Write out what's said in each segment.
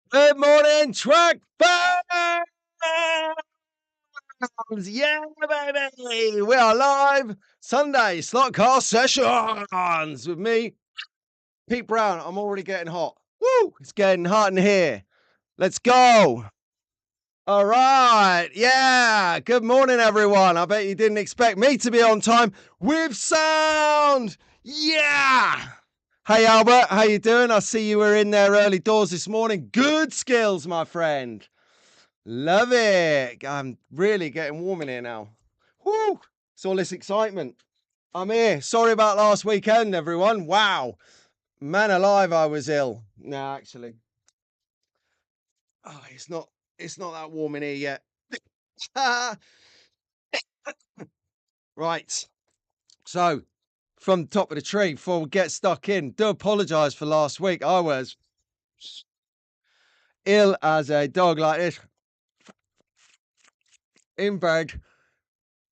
Good morning, truck fans! Yeah, baby! We are live Sunday Slotcast sessions with me, Pete Brown. I'm already getting hot. Woo! It's getting hot in here. Let's go. All right. Yeah. Good morning, everyone. I bet you didn't expect me to be on time with sound. Yeah. Hey, Albert. How you doing? I see you were in there early doors this morning. Good skills, my friend. Love it. I'm really getting warm in here now. Woo! It's all this excitement. I'm here. Sorry about last weekend, everyone. Wow. Man alive, I was ill. No, actually. Oh, it's not that warm in here yet. Right. So, from the top of the tree, before we get stuck in, do apologise for last week. I was ill as a dog like this. In bed,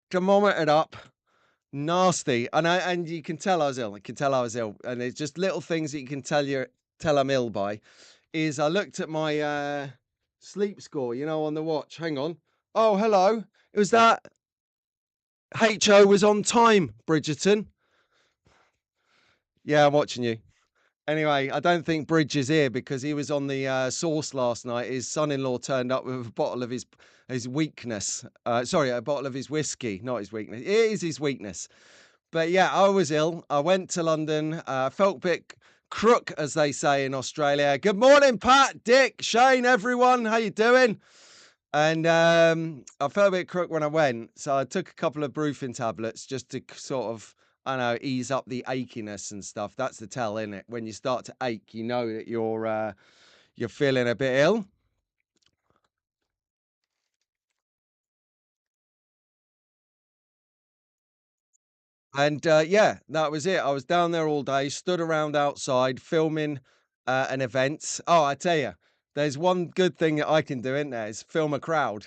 thermometer up. Nasty, and you can tell I was ill. I can tell I was ill, and it's just little things that you can tell I'm ill by. Is I looked at my sleep score, on the watch. Hang on. Oh, hello. It was that HO was on time, Bridgerton. Yeah, I'm watching you. Anyway, I don't think Bridge is here because he was on the sauce last night. His son-in-law turned up with a bottle of his weakness. Sorry, a bottle of his whiskey, not his weakness. It is his weakness. But yeah, I was ill. I went to London. Felt a bit crook, as they say in Australia. Good morning, Pat, Dick, Shane, everyone. How you doing? And I felt a bit crook when I went. So I took a couple of Brufen tablets just to sort of, I know, ease up the achiness and stuff. That's the tell, isn't it? When you start to ache, you know that you're feeling a bit ill. And yeah, that was it. I was down there all day, stood around outside filming an event. Oh, I tell you, there's one good thing that I can do, isn't there? Is film a crowd.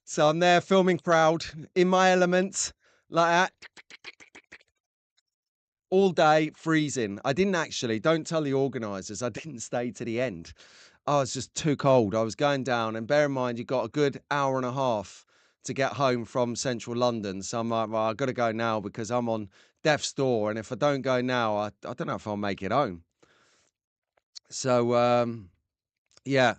So I'm there filming crowd in my element, like that, all day, freezing. I didn't actually, don't tell the organisers, I didn't stay to the end. I was just too cold. I was going down, and bear in mind, you got a good hour and a half to get home from central London. So I'm like, well, I've got to go now because I'm on death's door. And if I don't go now, I don't know if I'll make it home. So, yeah,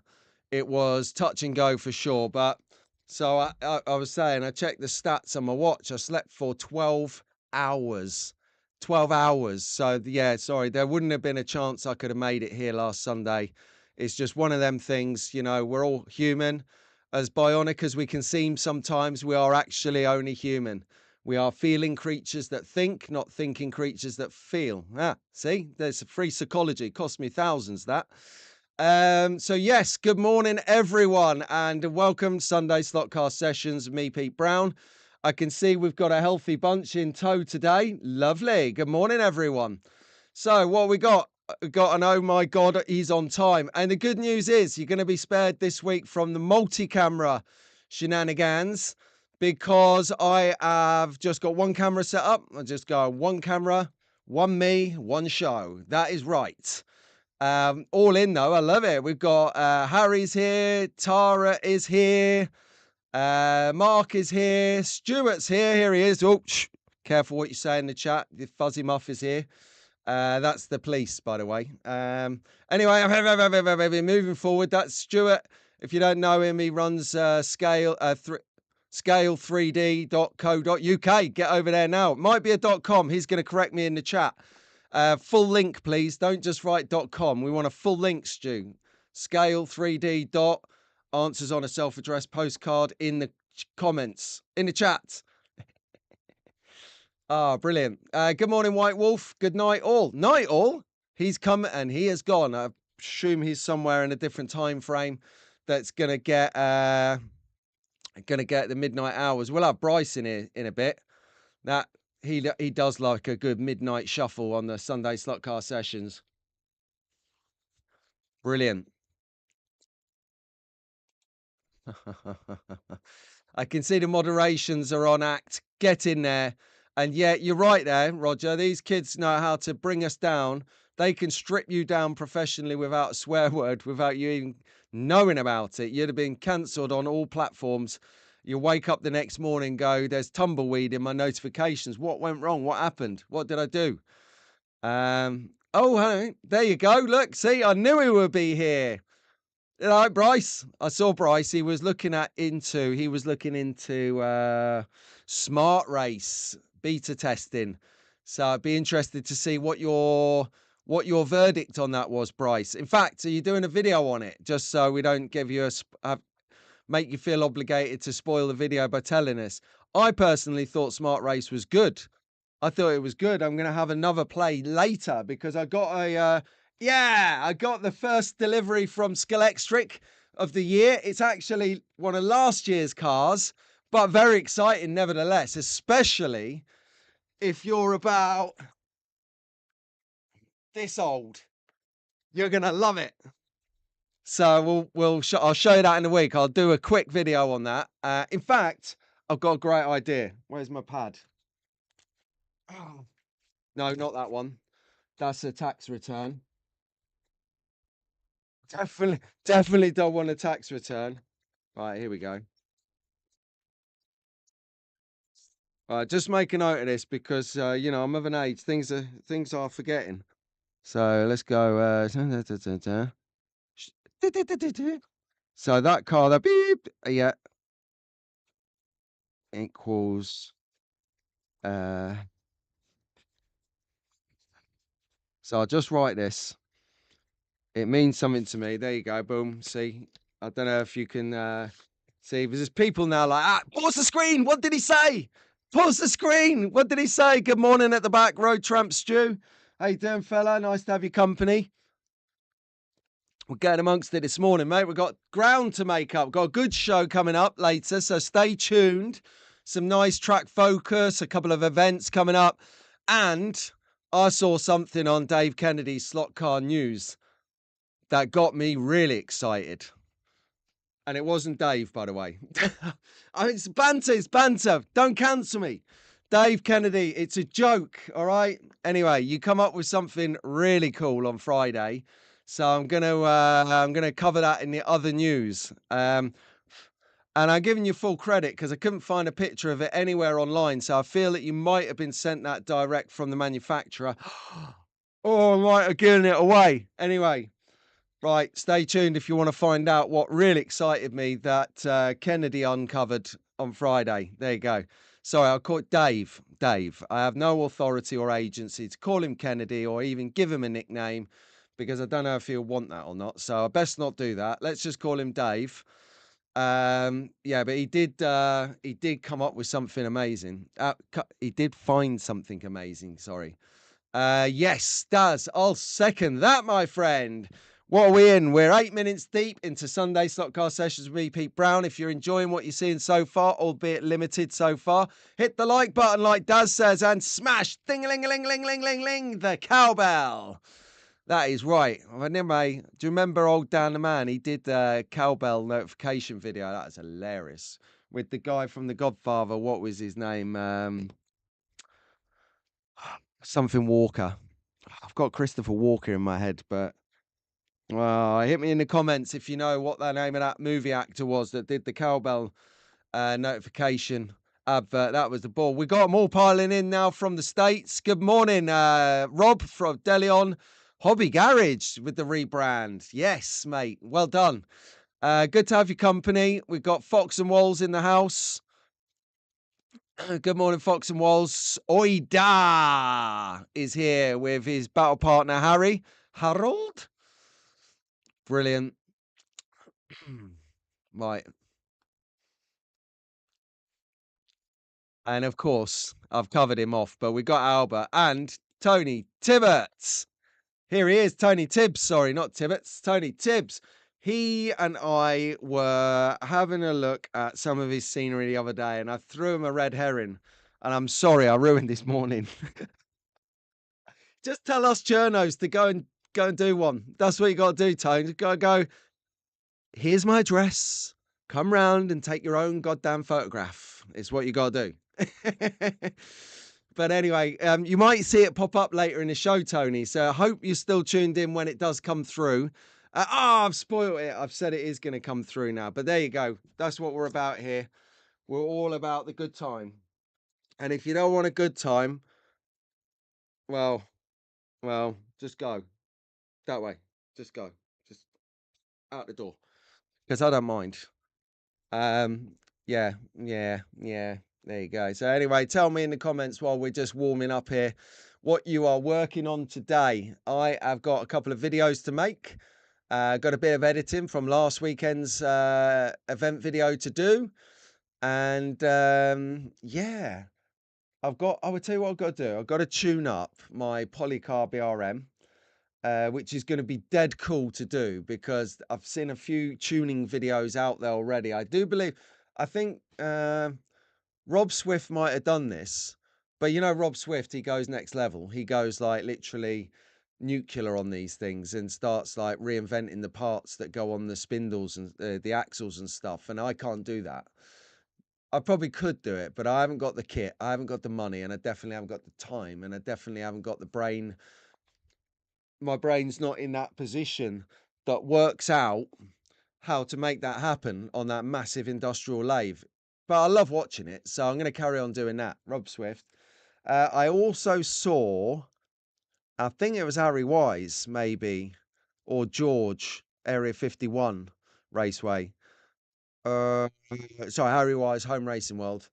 it was touch and go for sure. But so I was saying, I checked the stats on my watch. I slept for 12 hours. 12 hours. So, yeah, sorry, there wouldn't have been a chance I could have made it here last Sunday. It's just one of them things, we're all human. As bionic as we can seem sometimes, we are actually only human. We are feeling creatures that think, not thinking creatures that feel. See, there's free psychology. Cost me thousands, that. So yes, good morning, everyone, and welcome to Sunday Slotcast Sessions. Me, Pete Brown. I can see we've got a healthy bunch in tow today. Lovely. Good morning, everyone. So what we got? We got an oh my god, he's on time. And the good news is you're going to be spared this week from the multi-camera shenanigans because I have just got one camera set up. I just go one camera, one me, one show. That is right. All in though, I love it. We've got Harry's here, Tara is here, Mark is here, Stuart's here. Here he is. Oh, careful what you say in the chat. The Fuzzy Muff is here. That's the police, by the way. Anyway, moving forward, that's Stuart. If you don't know him, he runs scale3d.co.uk. Get over there now. It might be a .com. He's going to correct me in the chat. Full link, please. Don't just write .com. We want a full link, Stu. Scale3d. Answers on a self-addressed postcard in the comments, in the chat. Brilliant. Good morning, White Wolf. Good night, all. Night, all. He's come and he has gone. I assume he's somewhere in a different time frame that's gonna get the midnight hours. We'll have Bryce in here in a bit. That he does like a good midnight shuffle on the Sunday Slotcast sessions. Brilliant. I can see the moderations are on act. Get in there. And yeah, you're right there, Roger. These kids know how to bring us down, they can strip you down professionally without a swear word, without you even knowing about it. You'd have been cancelled on all platforms. You wake up the next morning, go, there's tumbleweed in my notifications. What went wrong? What happened? What did I do? Oh, hey, there you go. Look, see, I knew he would be here. You know, Bryce. I saw Bryce. He was looking into smart race beta testing. So I'd be interested to see what your verdict on that was, Bryce. In fact, are you doing a video on it? Just so we don't give you make you feel obligated to spoil the video by telling us. I personally thought smart race was good. I thought it was good. I'm going to have another play later because I got I got the first delivery from Scalextric of the year. It's actually one of last year's cars, but very exciting nevertheless, especially if you're about this old. You're going to love it. So I'll show you that in a week. I'll do a quick video on that. In fact, I've got a great idea. Where's my pad? Oh. No, not that one. That's a tax return. Definitely don't want a tax return. Right, here we go. Just make a note of this because you know, I'm of an age. Things are forgetting. So let's go. So that car, that beep, yeah, equals. So I'll just write this. It means something to me. There you go. Boom. See, I don't know if you can see. There's people now like, pause the screen. What did he say? Pause the screen. What did he say? Good morning at the back, Road Tramp Stew. How you doing, fella? Nice to have your company. We're getting amongst it this morning, mate. We've got ground to make up. We've got a good show coming up later, so stay tuned. Some nice track focus, a couple of events coming up. And I saw something on Dave Kennedy's Slot Car News that got me really excited. And it wasn't Dave, by the way. It's banter. Don't cancel me. Dave Kennedy, it's a joke, all right? Anyway, you come up with something really cool on Friday. So I'm gonna cover that in the other news. And I'm giving you full credit because I couldn't find a picture of it anywhere online. So I feel that you might have been sent that direct from the manufacturer. Or I might have given it away. Anyway, right, stay tuned if you want to find out what really excited me that Kennedy uncovered on Friday. There you go. Sorry, I'll call it Dave. Dave. I have no authority or agency to call him Kennedy or even give him a nickname because I don't know if he'll want that or not. So I best not do that. Let's just call him Dave. Yeah, but he did come up with something amazing. He did find something amazing, sorry. Yes, does. I'll second that, my friend. What are we in? We're 8 minutes deep into Sunday Slot Car Sessions with me, Pete Brown. If you're enjoying what you're seeing so far, albeit limited so far, hit the like button like Daz says and smash ding-a-ling-a-ling-ling-ling-ling-ling the cowbell. That is right. Do you remember old Dan the Man? He did the cowbell notification video. That was hilarious. With the guy from The Godfather. What was his name? Something Walker. I've got Christopher Walker in my head, but well, hit me in the comments if you know what the name of that movie actor was that did the cowbell notification advert. That was the ball. We got them all piling in now from the States. Good morning, Rob from Delion Hobby Garage with the rebrand. Yes, mate. Well done. Good to have your company. We've got Fox and Walls in the house. Good morning, Fox and Walls. Oida is here with his battle partner, Harold. Brilliant. Right. And of course, I've covered him off, but we got Albert and Tony Tibbets. Here he is, Tony Tibbs. Sorry, not Tibbets, Tony Tibbs. He and I were having a look at some of his scenery the other day, and I threw him a red herring. And I'm sorry, I ruined this morning. Just tell us journos to go and do one. That's what you got to do, Tony. Go. Here's my address. Come round and take your own goddamn photograph. It's what you got to do. But anyway, you might see it pop up later in the show, Tony. So I hope you're still tuned in when it does come through. I've spoiled it. I've said it is going to come through now. But there you go. That's what we're about here. We're all about the good time. And if you don't want a good time, well, just go that way. Just go. Just out the door. Because I don't mind. Um, yeah. There you go. So anyway, tell me in the comments while we're just warming up here what you are working on today. I have got a couple of videos to make. Got a bit of editing from last weekend's event video to do. And yeah, I will tell you what I've got to do. I've got to tune up my Polycar BRM. Which is going to be dead cool to do because I've seen a few tuning videos out there already. I think Rob Swift might have done this, but you know, Rob Swift, he goes next level. He goes like literally nuclear on these things and starts like reinventing the parts that go on the spindles and the axles and stuff. And I can't do that. I probably could do it, but I haven't got the kit. I haven't got the money, and I definitely haven't got the time, and I definitely haven't got the brain. My brain's not in that position that works out how to make that happen on that massive industrial lathe. But I love watching it, so I'm going to carry on doing that. Rob Swift. I also saw, I think it was Harry Wise, maybe, or George, Area 51 Raceway. Sorry, Harry Wise, Home Racing World.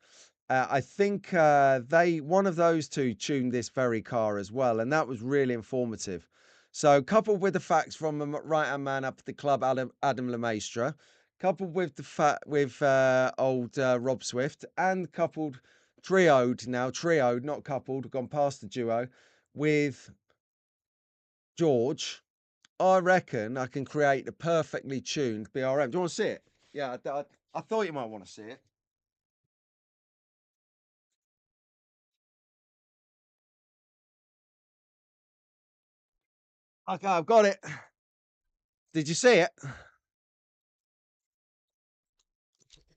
I think one of those two tuned this very car as well, and that was really informative. So, coupled with the facts from a right-hand man up at the club, Adam Lemaistre, coupled with old Rob Swift, and trioed, not coupled, gone past the duo, with George, I reckon I can create a perfectly tuned BRM. Do you want to see it? Yeah, I thought you might want to see it. Okay, I've got it. Did you see it?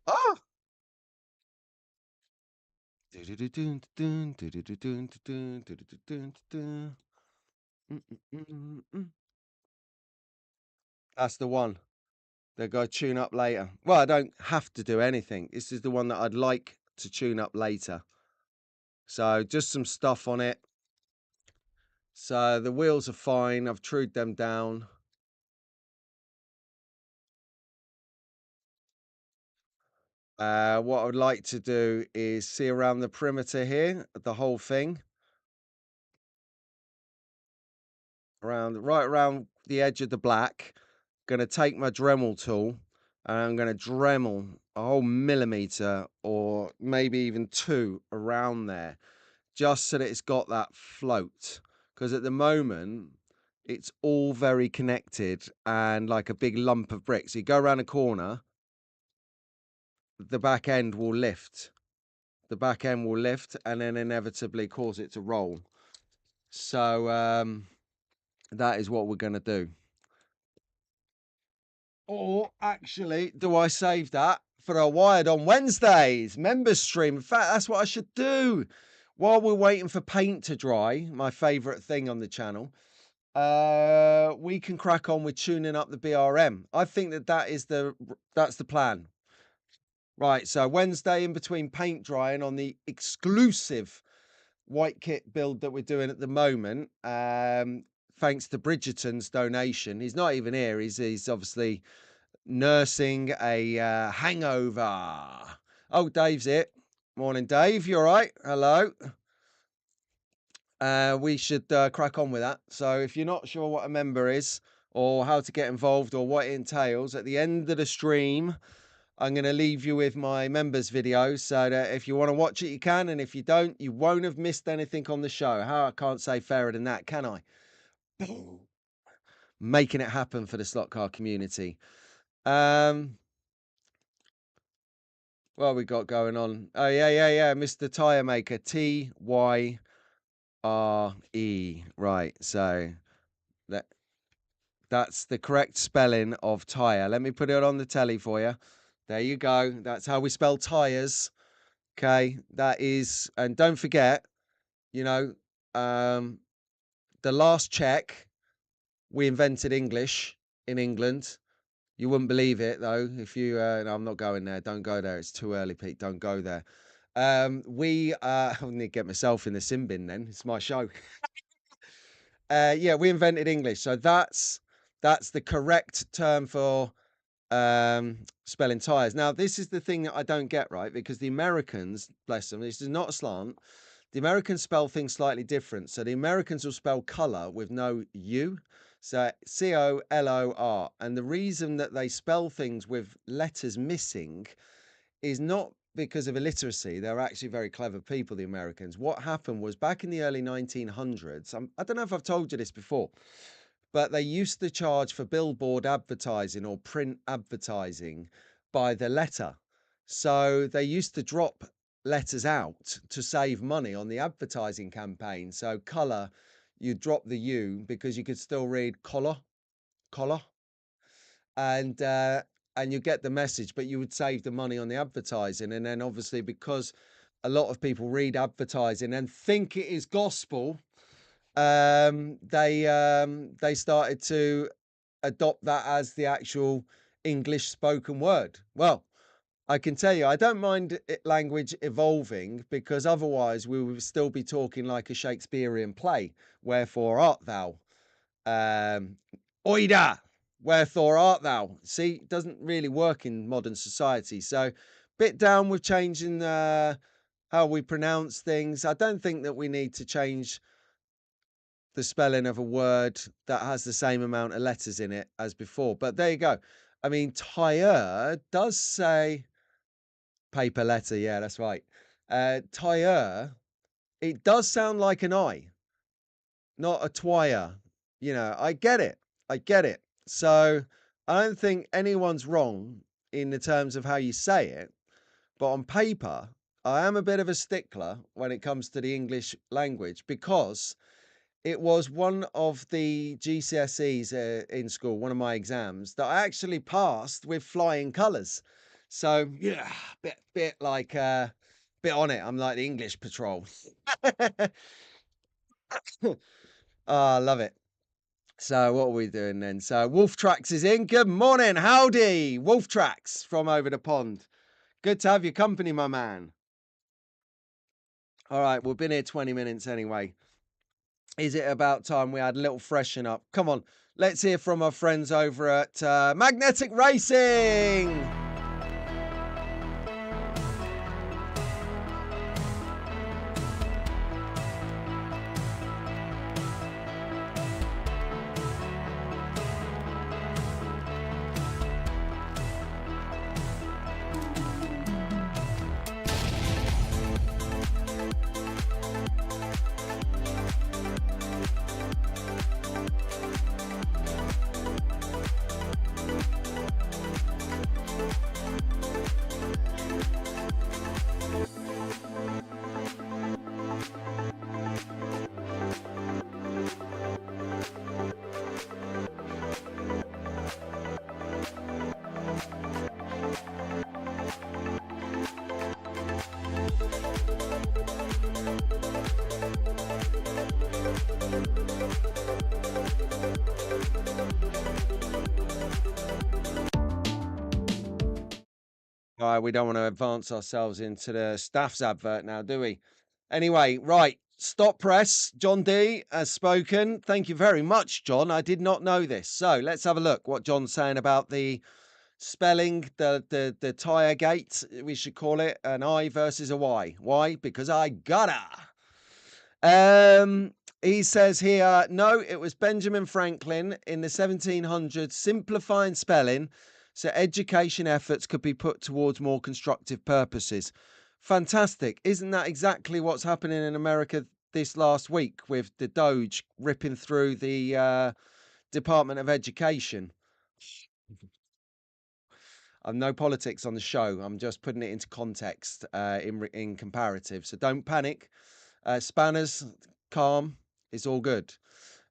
Oh! That's the one. They're going to tune up later. Well, I don't have to do anything. This is the one that I'd like to tune up later. So just some stuff on it. So the wheels are fine. I've trued them down. What I would like to do is see around the perimeter here, the whole thing. Right around the edge of the black. Going to take my Dremel tool and I'm going to Dremel a whole millimeter or maybe even two around there, just so that it's got that float. Because at the moment, it's all very connected and like a big lump of bricks. So you go around a corner, the back end will lift. The back end will lift and then inevitably cause it to roll. So that is what we're going to do. Or actually, do I save that for a Wired on Wednesdays members stream? In fact, that's what I should do. While we're waiting for paint to dry, my favourite thing on the channel, we can crack on with tuning up the BRM. I think that's the plan. Right, so Wednesday in between paint drying on the exclusive white kit build that we're doing at the moment, thanks to Bridgerton's donation. He's not even here. He's obviously nursing a hangover. Oh, Dave's it. Morning, Dave. You all right? Hello. We should crack on with that. So if you're not sure what a member is or how to get involved or what it entails, at the end of the stream, I'm going to leave you with my members video so that if you want to watch it, you can. And if you don't, you won't have missed anything on the show. I can't say fairer than that, can I? Making it happen for the slot car community. What we got going on? Oh, yeah. Mr. Tire Maker. Tyre. Right. So that's the correct spelling of tire. Let me put it on the telly for you. There you go. That's how we spell tires. Okay. That is, and don't forget, You know, the last check, we invented English in England. You wouldn't believe it though if you. No, I'm not going there. Don't go there. It's too early, Pete. Don't go there. I need to get myself in the sin bin. Then it's my show. Yeah, we invented English, so that's the correct term for spelling tires. Now, this is the thing that I don't get right because the Americans, bless them, this is not a slant. The Americans spell things slightly different. So the Americans will spell color with no U. So color. And the reason that they spell things with letters missing is not because of illiteracy. They're actually very clever people, the Americans. What happened was back in the early 1900s, I don't know if I've told you this before, but they used to charge for billboard advertising or print advertising by the letter. So they used to drop letters out to save money on the advertising campaign. So color, you drop the U because you could still read collar, and you get the message, but you would save the money on the advertising. And then obviously because a lot of people read advertising and think it is gospel, they started to adopt that as the actual English spoken word. Well, I can tell you, I don't mind language evolving because otherwise we would still be talking like a Shakespearean play. Wherefore art thou? Oida, wherefore art thou? See, it doesn't really work in modern society. So, bit down with changing how we pronounce things. I don't think that we need to change the spelling of a word that has the same amount of letters in it as before. But there you go. I mean, tire does say paper letter. Yeah, that's right. Tire, it does sound like an I, not a twire. You know, I get it. I get it. So I don't think anyone's wrong in the terms of how you say it. But on paper, I am a bit of a stickler when it comes to the English language because it was one of the GCSEs in school, one of my exams that I actually passed with flying colours. So yeah, bit like bit on it. I'm like the English patrol. Oh, I love it. So what are we doing then? So Wolf Tracks is in. Good morning, howdy, Wolf Tracks from over the pond. Good to have your company, my man. All right, we've been here 20 minutes anyway. Is it about time we had a little freshen up? Come on, let's hear from our friends over at Magnetic Racing. All right, we don't want to advance ourselves into the staff's advert now, do we? Anyway, right. Stop press. John D has spoken. Thank you very much, John. I did not know this. So let's have a look what John's saying about the spelling, the tire gate. We should call it an I versus a Y. Why? Because I gotta. He says here, no, it was Benjamin Franklin in the 1700s simplifying spelling so education efforts could be put towards more constructive purposes. Fantastic. Isn't that exactly what's happening in America this last week with the Doge ripping through the Department of Education? I'm no politics on the show. I'm just putting it into context in comparative. So don't panic. Spanners, calm. It's all good.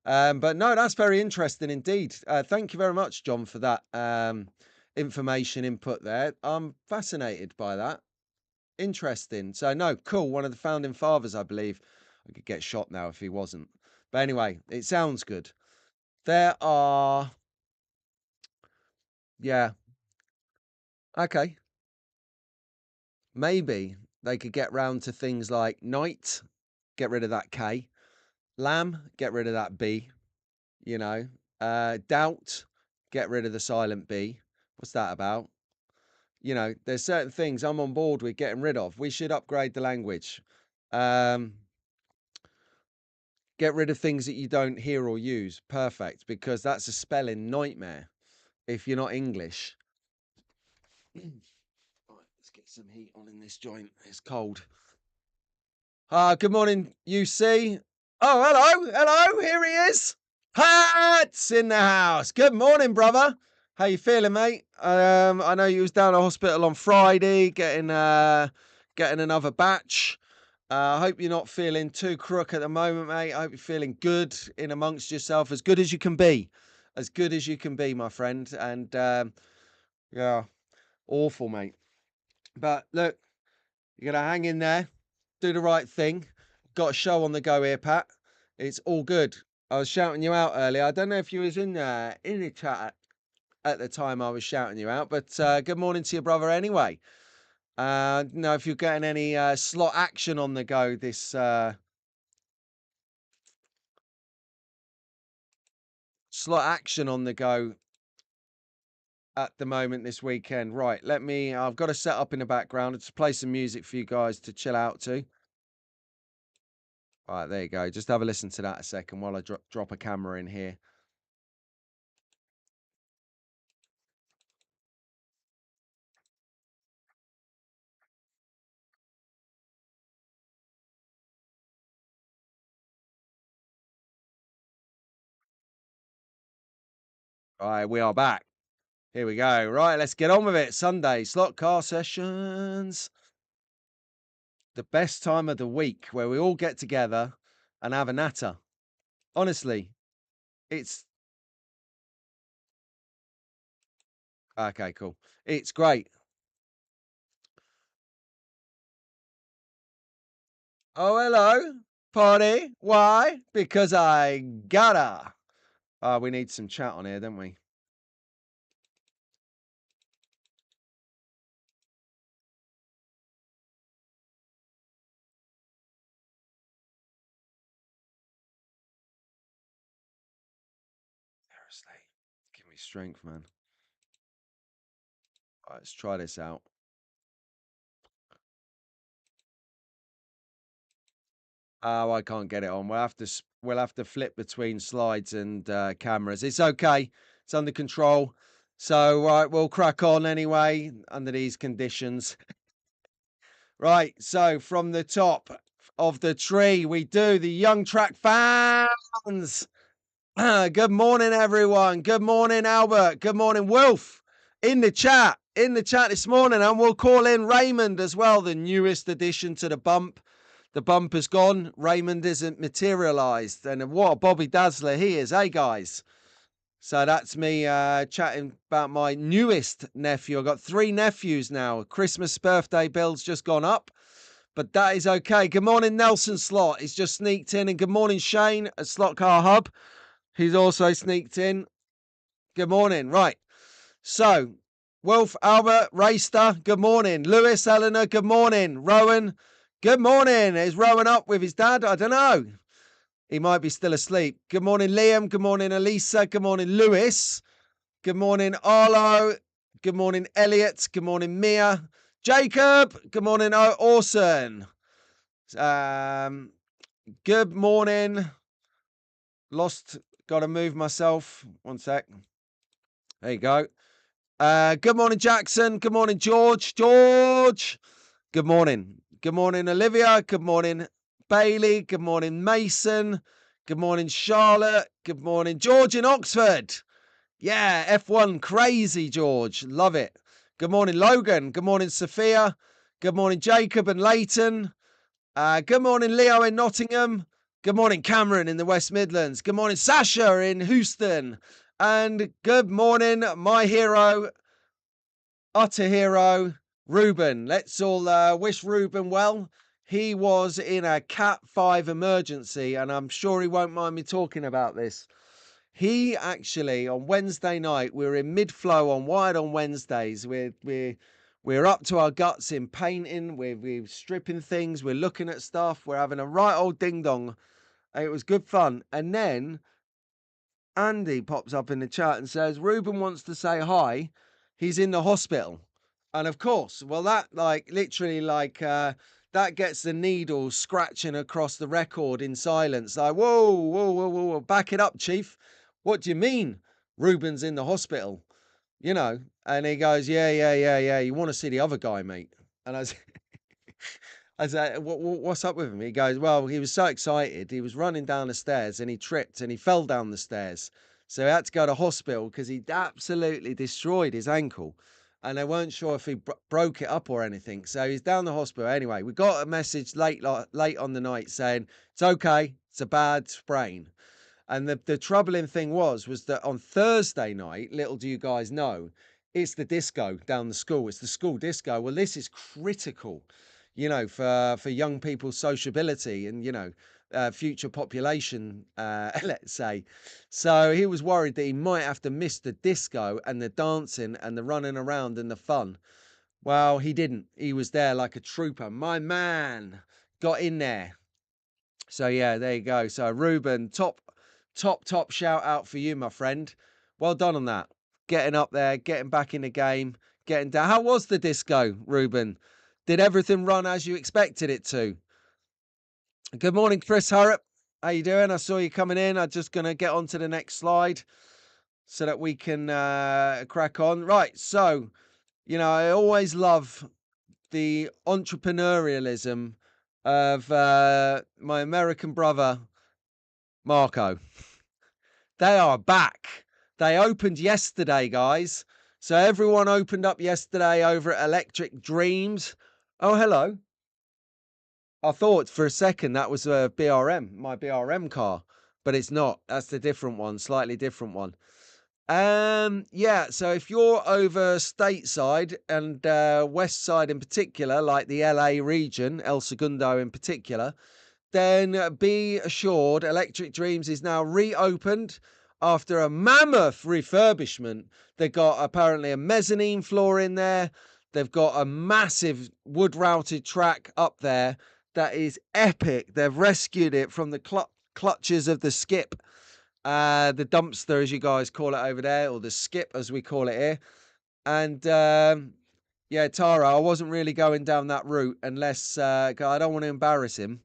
But no, that's very interesting indeed. Thank you very much, John, for that information input there. I'm fascinated by that. Interesting. So no, cool. One of the founding fathers, I believe, I could get shot now if he wasn't. But anyway, it sounds good. There are, yeah, okay. Maybe they could get round to things like night, get rid of that K, lamb, get rid of that B, you know, doubt, get rid of the silent B. What's that about? You know, there's certain things I'm on board with getting rid of. We should upgrade the language. Get rid of things that you don't hear or use. Perfect, because that's a spelling nightmare if you're not English. Right, let's get some heat on in this joint. It's cold. Good morning, UC. Oh, hello, hello, here he is. Hats in the house. Good morning, brother. How you feeling, mate? I know you was down at hospital on Friday getting another batch. I hope you're not feeling too crook at the moment, mate. I hope you're feeling good in amongst yourself, as good as you can be. As good as you can be, my friend. And yeah, awful, mate. But look, you're gonna hang in there, do the right thing. Got a show on the go here, Pat. It's all good. I was shouting you out earlier. I don't know if you was in the chat at the time I was shouting you out, but good morning to your brother anyway. Know if you're getting any slot action on the go this slot action on the go at the moment this weekend. Right, I've got to set up in the background to play some music for you guys to chill out to. All right, there you go. Just have a listen to that a second while I drop a camera in here. All right, we are back. Here we go. Right, let's get on with it. Sunday, slot car sessions. The best time of the week where we all get together and have a natter. Honestly, it's okay, cool. It's great. Oh, hello, party. Why? Because I gotta. We need some chat on here, don't we? Seriously, give me strength, man. All right, let's try this out. Oh, I can't get it on. We'll have to flip between slides and cameras. It's okay. It's under control. So right, we'll crack on anyway under these conditions. Right. So from the top of the tree, we do the Young Track fans. Good morning, everyone. Good morning, Albert. Good morning, Wolf. In the chat this morning, and we'll call in Raymond as well, the newest addition to the bump. The bump has gone. Raymond isn't materialised. And what a Bobby Dazzler he is, eh, guys? So that's me chatting about my newest nephew. I've got 3 nephews now. Christmas birthday bill's just gone up, but that is okay. Good morning, Nelson Slot. He's just sneaked in. And good morning, Shane at Slot Car Hub. He's also sneaked in. Good morning. Right. So, Wolf, Albert, Raster, good morning. Lewis, Eleanor, good morning. Rowan, good morning. Is Rowan up with his dad? I don't know. He might be still asleep. Good morning, Liam. Good morning, Elisa. Good morning, Lewis. Good morning, Arlo. Good morning, Elliot. Good morning, Mia. Jacob. Good morning, Orson. Good morning. Got to move myself. One sec. There you go. Good morning, Jackson. Good morning, George. George. Good morning. Good morning, Olivia. Good morning, Bailey. Good morning, Mason. Good morning, Charlotte. Good morning, George in Oxford. Yeah, F1 crazy, George. Love it. Good morning, Logan. Good morning, Sophia. Good morning, Jacob and Leighton. Good morning, Leo in Nottingham. Good morning, Cameron in the West Midlands. Good morning, Sasha in Houston. And good morning, my hero, utter hero, Ruben. Let's all wish Ruben well. He was in a Cat 5 emergency, and I'm sure he won't mind me talking about this. He actually, on Wednesday night, we were in mid-flow on Wired on Wednesdays. We're up to our guts in painting. We're stripping things. We're looking at stuff. We're having a right old ding-dong. It was good fun. And then Andy pops up in the chat and says, Ruben wants to say hi. He's in the hospital. And of course, well, that literally that gets the needle scratching across the record in silence. Like, whoa, whoa, whoa, whoa, whoa, back it up, Chief. What do you mean Ruben's in the hospital? You know, and he goes, yeah. You want to see the other guy, mate? And I said, what's up with him? He goes, well, he was so excited. He was running down the stairs and he tripped and he fell down the stairs. So he had to go to hospital because he'd absolutely destroyed his ankle. And they weren't sure if he broke it up or anything. So he's down the hospital. Anyway, we got a message late on the night saying, it's okay. It's a bad sprain. And the troubling thing was that on Thursday night, little do you guys know, it's the disco down the school. It's the school disco. Well, this is critical, you know, for young people's sociability and, you know, future population, let's say. So he was worried that he might have to miss the disco and the dancing and the running around and the fun. Well, he didn't. He was there like a trooper. My man got in there. So yeah, there you go. So Ruben, top shout out for you, my friend. Well done on that. Getting up there, getting back in the game, getting down. How was the disco, Ruben? Did everything run as you expected it to? Good morning, Chris Harrop. How you doing? I saw you coming in. I'm just going to get on to the next slide so that we can crack on. Right, so, you know, I always love the entrepreneurialism of my American brother, Marco. They are back. They opened yesterday, guys. So everyone opened up yesterday over at Electric Dreams. Oh, hello. I thought for a second that was a BRM, my BRM car, but it's not. That's the different one, slightly different one. Yeah, so if you're over stateside and west side in particular, like the LA region, El Segundo in particular, then be assured Electric Dreams is now reopened after a mammoth refurbishment. They've got apparently a mezzanine floor in there. They've got a massive wood routed track up there that is epic. They've rescued it from the clutches of the skip, the dumpster, as you guys call it over there, or the skip, as we call it here. And yeah, Tara, I wasn't really going down that route unless I don't want to embarrass him.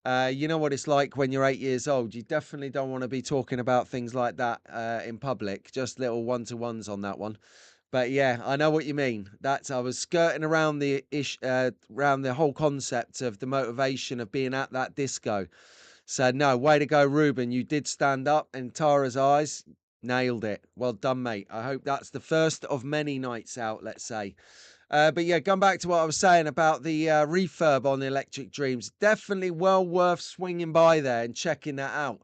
You know what it's like when you're 8 years old. You definitely don't want to be talking about things like that in public. Just little one-to-ones on that one. But yeah, I know what you mean. I was skirting around around the whole concept of the motivation of being at that disco. So no, way to go, Ruben. You did stand up in Tara's eyes. Nailed it. Well done, mate. I hope that's the first of many nights out, let's say. But yeah, going back to what I was saying about the refurb on the Electric Dreams, definitely well worth swinging by there and checking that out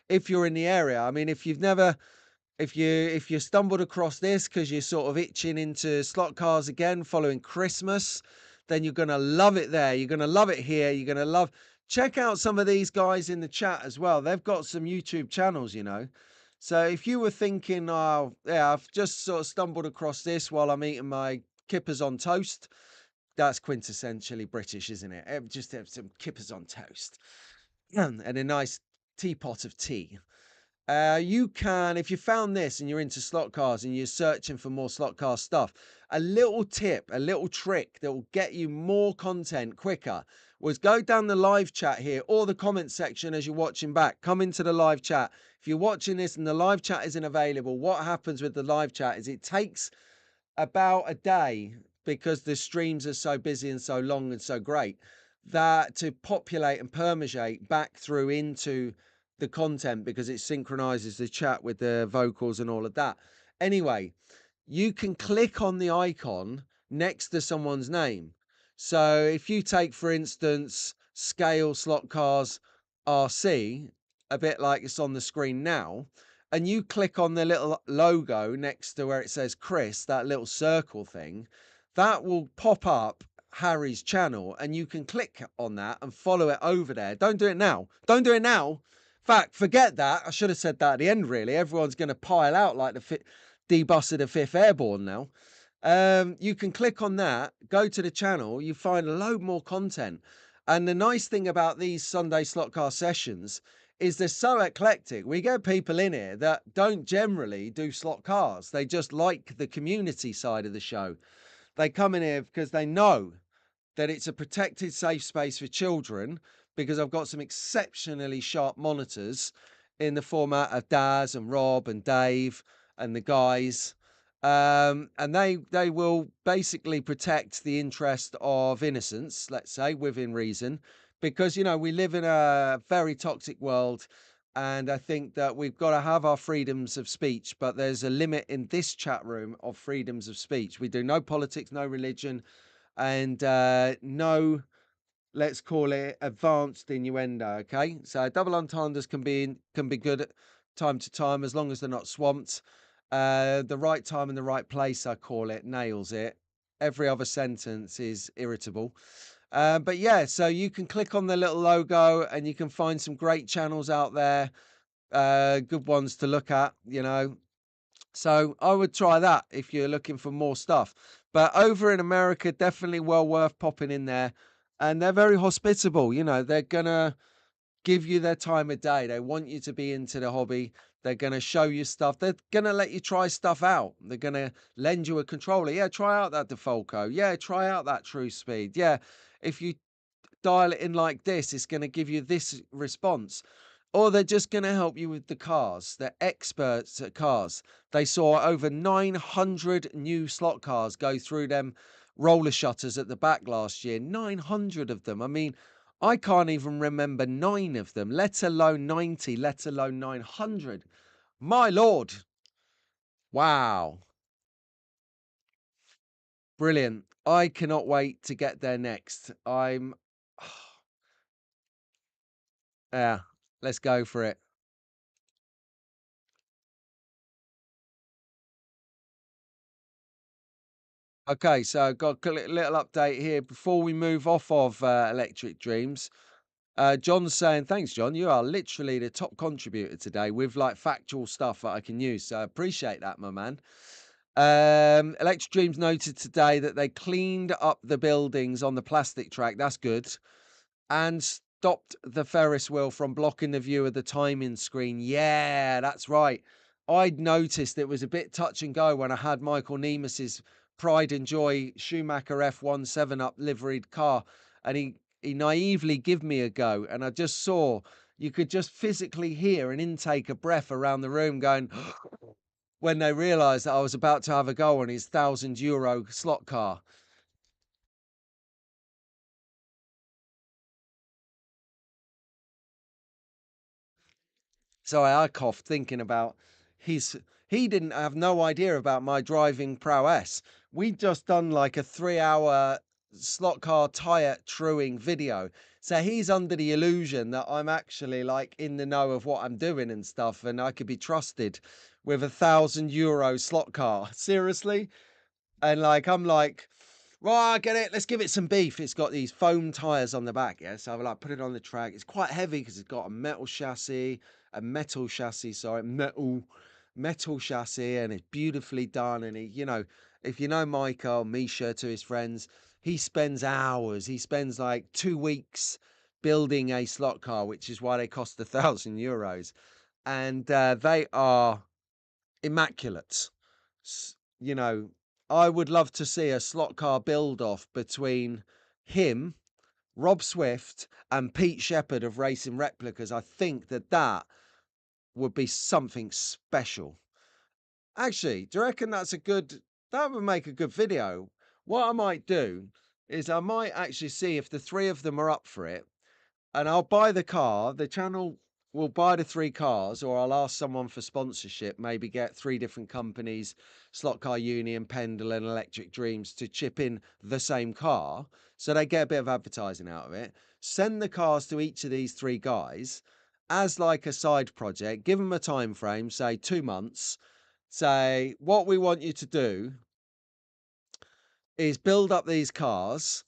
if you're in the area. I mean, if you stumbled across this because you're sort of itching into slot cars again following Christmas, then you're gonna love it there. You're gonna love it here. You're gonna love. Check out some of these guys in the chat as well. They've got some YouTube channels, you know. So if you were thinking, oh yeah, I've just sort of stumbled across this while I'm eating my kippers on toast. That's quintessentially British, isn't it? Just have some kippers on toast and a nice teapot of tea. You can, if you found this and you're into slot cars and you're searching for more slot car stuff, a little tip, a little trick that will get you more content quicker was go down the live chat here or the comment section as you're watching back. Come into the live chat. If you're watching this and the live chat isn't available, what happens with the live chat is it takes about a day, because the streams are so busy and so long and so great, that to populate and permeate back through into the content, because it synchronizes the chat with the vocals and all of that. Anyway, you can click on the icon next to someone's name. So if you take, for instance, Scale Slot Cars RC, a bit like it's on the screen now, and you click on the little logo next to where it says Chris, that little circle thing, that will pop up Harry's channel, and you can click on that and follow it over there. Don't do it now. Don't do it now. In fact, forget that. I should have said that at the end, really. Everyone's going to pile out like the D-bus of the 5th Airborne now. You can click on that, go to the channel, you find a load more content. And the nice thing about these Sunday slot car sessions is they're so eclectic. We get people in here that don't generally do slot cars. They just like the community side of the show. They come in here because they know that it's a protected, safe space for children, because I've got some exceptionally sharp monitors in the format of Daz and Rob and Dave and the guys. And they will basically protect the interest of innocence, let's say, within reason, because, you know, we live in a very toxic world. And I think that we've got to have our freedoms of speech, but there's a limit in this chat room of freedoms of speech. We do no politics, no religion, and no, let's call it, advanced innuendo. Okay, so double entendres can be good at time to time, as long as they're not swamped. The right time and the right place, I call it, nails it. Every other sentence is irritable. But yeah, so you can click on the little logo and you can find some great channels out there, good ones to look at, you know. So I would try that if you're looking for more stuff. But over in America, definitely well worth popping in there. And they're very hospitable. You know, they're going to give you their time of day. They want you to be into the hobby. They're going to show you stuff. They're going to let you try stuff out. They're going to lend you a controller. Yeah, try out that Defalco. Yeah, try out that True Speed. Yeah, if you dial it in like this, it's going to give you this response. Or they're just going to help you with the cars. They're experts at cars. They saw over 900 new slot cars go through them roller shutters at the back last year. 900 of them. I mean, I can't even remember 9 of them, let alone 90, let alone 900. My Lord. Wow. Brilliant. I cannot wait to get there next. Yeah, let's go for it. Okay, so got a little update here before we move off of Electric Dreams. John's saying, thanks, John. You are literally the top contributor today with like factual stuff that I can use. So I appreciate that, my man. Electric Dreams noted today that they cleaned up the buildings on the plastic track. That's good. And stopped the Ferris wheel from blocking the view of the timing screen. Yeah, that's right. I'd noticed it was a bit touch and go when I had Michael Nemus's Pride and Joy Schumacher F1 7-Up liveried car, and he naively give me a go, and I just saw, you could just physically hear an intake of breath around the room going when they realised that I was about to have a go on his €1,000 slot car. So I coughed thinking about he didn't have no idea about my driving prowess. We'd just done like a 3-hour slot car tire truing video. So he's under the illusion that I'm actually like in the know of what I'm doing and stuff, and I could be trusted with €1,000 slot car. Seriously? And like, I'm like, right, I get it. Let's give it some beef. It's got these foam tires on the back. Yeah. So I like put it on the track. It's quite heavy because it's got a metal chassis, sorry, metal chassis, and it's beautifully done. And he, you know, if you know Michael, Misha to his friends, he spends hours. He spends like 2 weeks building a slot car, which is why they cost €1,000. And they are immaculate. You know, I would love to see a slot car build off between him, Rob Swift, and Pete Shepherd of Racing Replicas. I think that that would be something special. Actually, do you reckon that would make a good video? What I might do is I might actually see if the 3 of them are up for it, and I'll buy the car. The channel will buy the 3 cars, or I'll ask someone for sponsorship, maybe get 3 different companies, Slot Car Union, Pendle, and Electric Dreams, to chip in the same car so they get a bit of advertising out of it. Send the cars to each of these 3 guys as like a side project, give them a time frame, say 2 months. Say, what we want you to do is build up these cars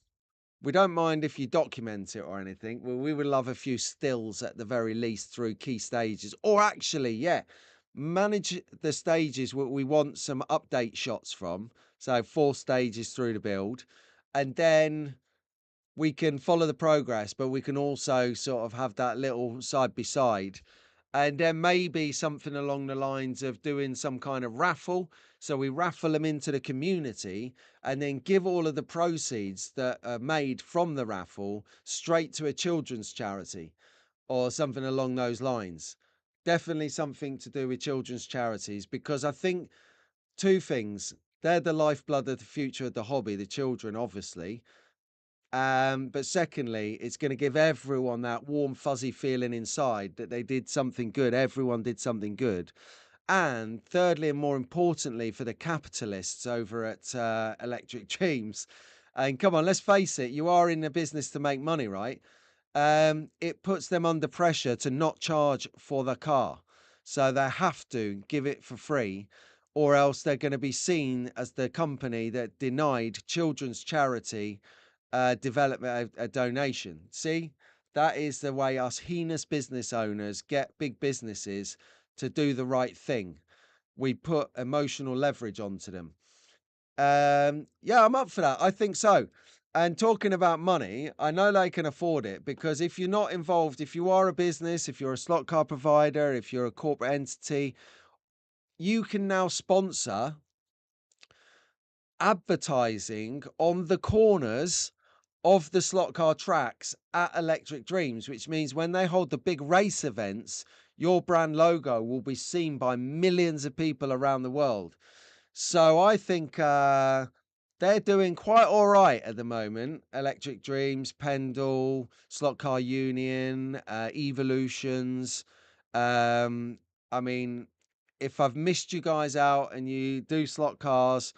We don't mind if you document it or anything. We would love a few stills at the very least through key stages. Or actually, yeah, manage the stages where we want some update shots from. So 4 stages through the build. And then we can follow the progress, but we can also sort of have that little side by side. And then maybe something along the lines of doing some kind of raffle. So we raffle them into the community and then give all of the proceeds that are made from the raffle straight to a children's charity or something along those lines. Definitely something to do with children's charities, because I think two things. They're the lifeblood of the future of the hobby, the children, obviously. But secondly, it's going to give everyone that warm, fuzzy feeling inside that they did something good. Everyone did something good. And thirdly, and more importantly, for the capitalists over at Electric Dreams, and come on, let's face it, you are in the business to make money, right? It puts them under pressure to not charge for the car. So they have to give it for free, or else they're going to be seen as the company that denied children's charity development a donation. See, that is the way us heinous business owners get big businesses to do the right thing. We put emotional leverage onto them. Yeah, I'm up for that. I think so. And talking about money, I know they can afford it, because if you're not involved, if you are a business, if you're a slot car provider, if you're a corporate entity, you can now sponsor advertising on the corners of the slot car tracks at Electric Dreams, which means when they hold the big race events, your brand logo will be seen by millions of people around the world. So I think they're doing quite all right at the moment. Electric Dreams, Pendle, Slot Car Union, Evolutions. I mean, if I've missed you guys out and you do slot cars,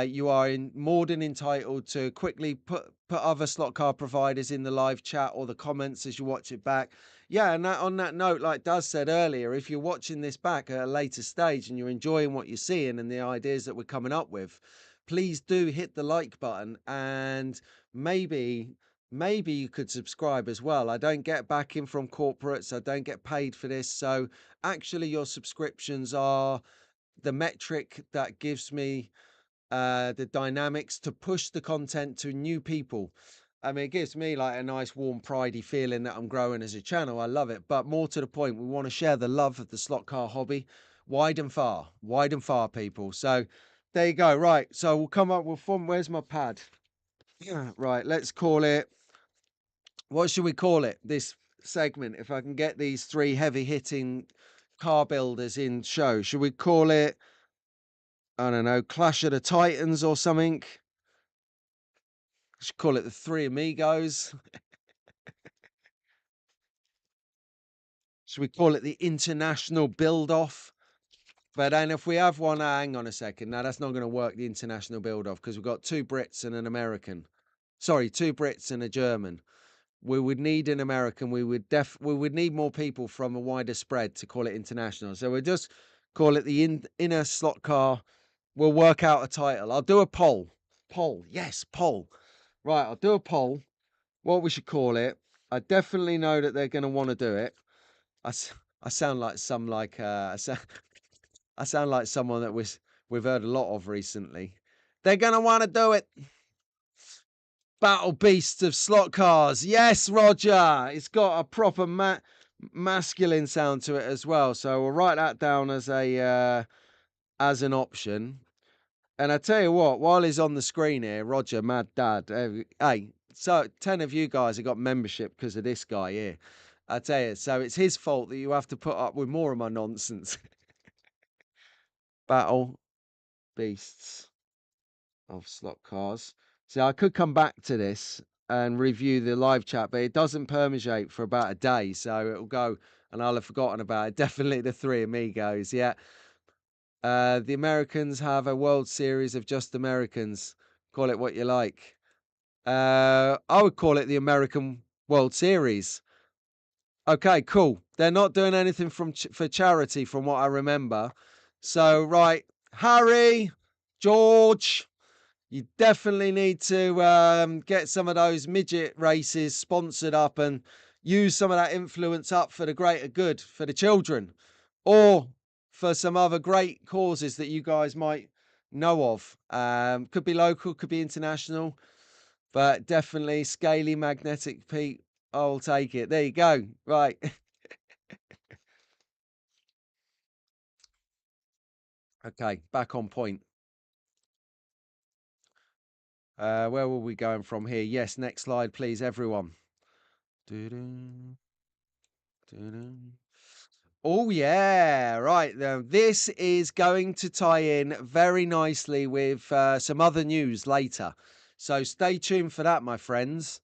you are more than entitled to quickly put other slot car providers in the live chat or the comments as you watch it back. Yeah, and on that note, like Daz said earlier, if you're watching this back at a later stage and you're enjoying what you're seeing and the ideas that we're coming up with, please do hit the like button, and maybe you could subscribe as well. I don't get backing from corporates. I don't get paid for this. So actually your subscriptions are the metric that gives me the dynamics to push the content to new people. I mean, it gives me like a nice, warm, pridey feeling that I'm growing as a channel. I love it. But more to the point, we want to share the love of the slot car hobby wide and far, people. So there you go. Right. So we'll come up with fun. Where's my pad? Right. Let's call it. What should we call it? This segment, if I can get these three heavy hitting car builders in show, should we call it, I don't know, Clash of the Titans or something? Should call it the Three Amigos. Should we call it the International Build-Off? But then if we have one, hang on a second. Now that's not going to work, the International Build-Off, because we've got 2 Brits and an American. Sorry, 2 Brits and a German. We would need an American. We would need more people from a wider spread to call it international. So we'll just call it the inner slot car. We'll work out a title. I'll do a poll. Yes, poll. Right, I'll do a poll. What we should call it. I definitely know that they're going to want to do it. I sound like I sound like someone that we've heard a lot of recently. They're going to want to do it. Battle Beasts of Slot Cars. Yes, Roger. It's got a proper masculine sound to it as well. So we'll write that down as as an option. And I tell you what, while he's on the screen here, Roger, Mad Dad. Hey, so 10 of you guys have got membership because of this guy here. I tell you, so it's his fault that you have to put up with more of my nonsense. Battle Beasts of Slot Cars. So I could come back to this and review the live chat, but it doesn't permeate for about a day, so it'll go and I'll have forgotten about it. Definitely the Three Amigos, yeah. The Americans have a World Series of just Americans. Call it what you like. I would call it the American World Series. Okay, cool. They're not doing anything for charity from what I remember. So, right, Harry, George, You definitely need to get some of those midget races sponsored up and use some of that influence up for the greater good for the children or for some other great causes that you guys might know of. Could be local, could be international, but definitely scaly magnetic Pete. I'll take it. There you go. Right. Okay, back on point. Where were we going from here? Yes, next slide, please, everyone. Doo-doo, doo-doo. Oh, yeah. Right. Now, this is going to tie in very nicely with some other news later. So stay tuned for that, my friends.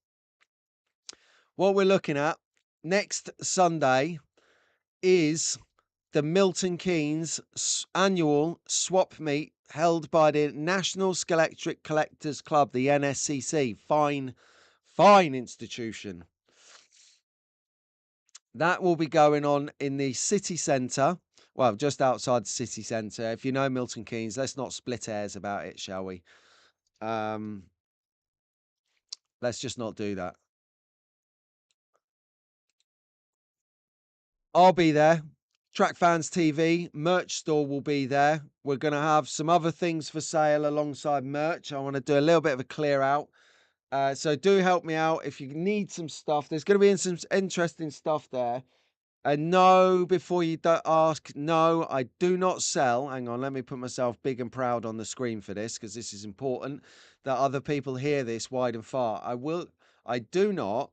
What we're looking at next Sunday is the Milton Keynes annual swap meet held by the National Scalextric Collectors Club, the NSCC. Fine institution. That will be going on in the city centre. Well, just outside the city centre. If you know Milton Keynes, let's not split hairs about it, shall we? Um, let's just not do that. I'll be there. Track Fans TV merch store will be there. We're going to have some other things for sale alongside merch. I want to do a little bit of a clear out. So do help me out if you need some stuff. There's going to be some interesting stuff there. And no, before you ask, no, I do not sell. Hang on, let me put myself big and proud on the screen for this because this is important that other people hear this wide and far. I do not,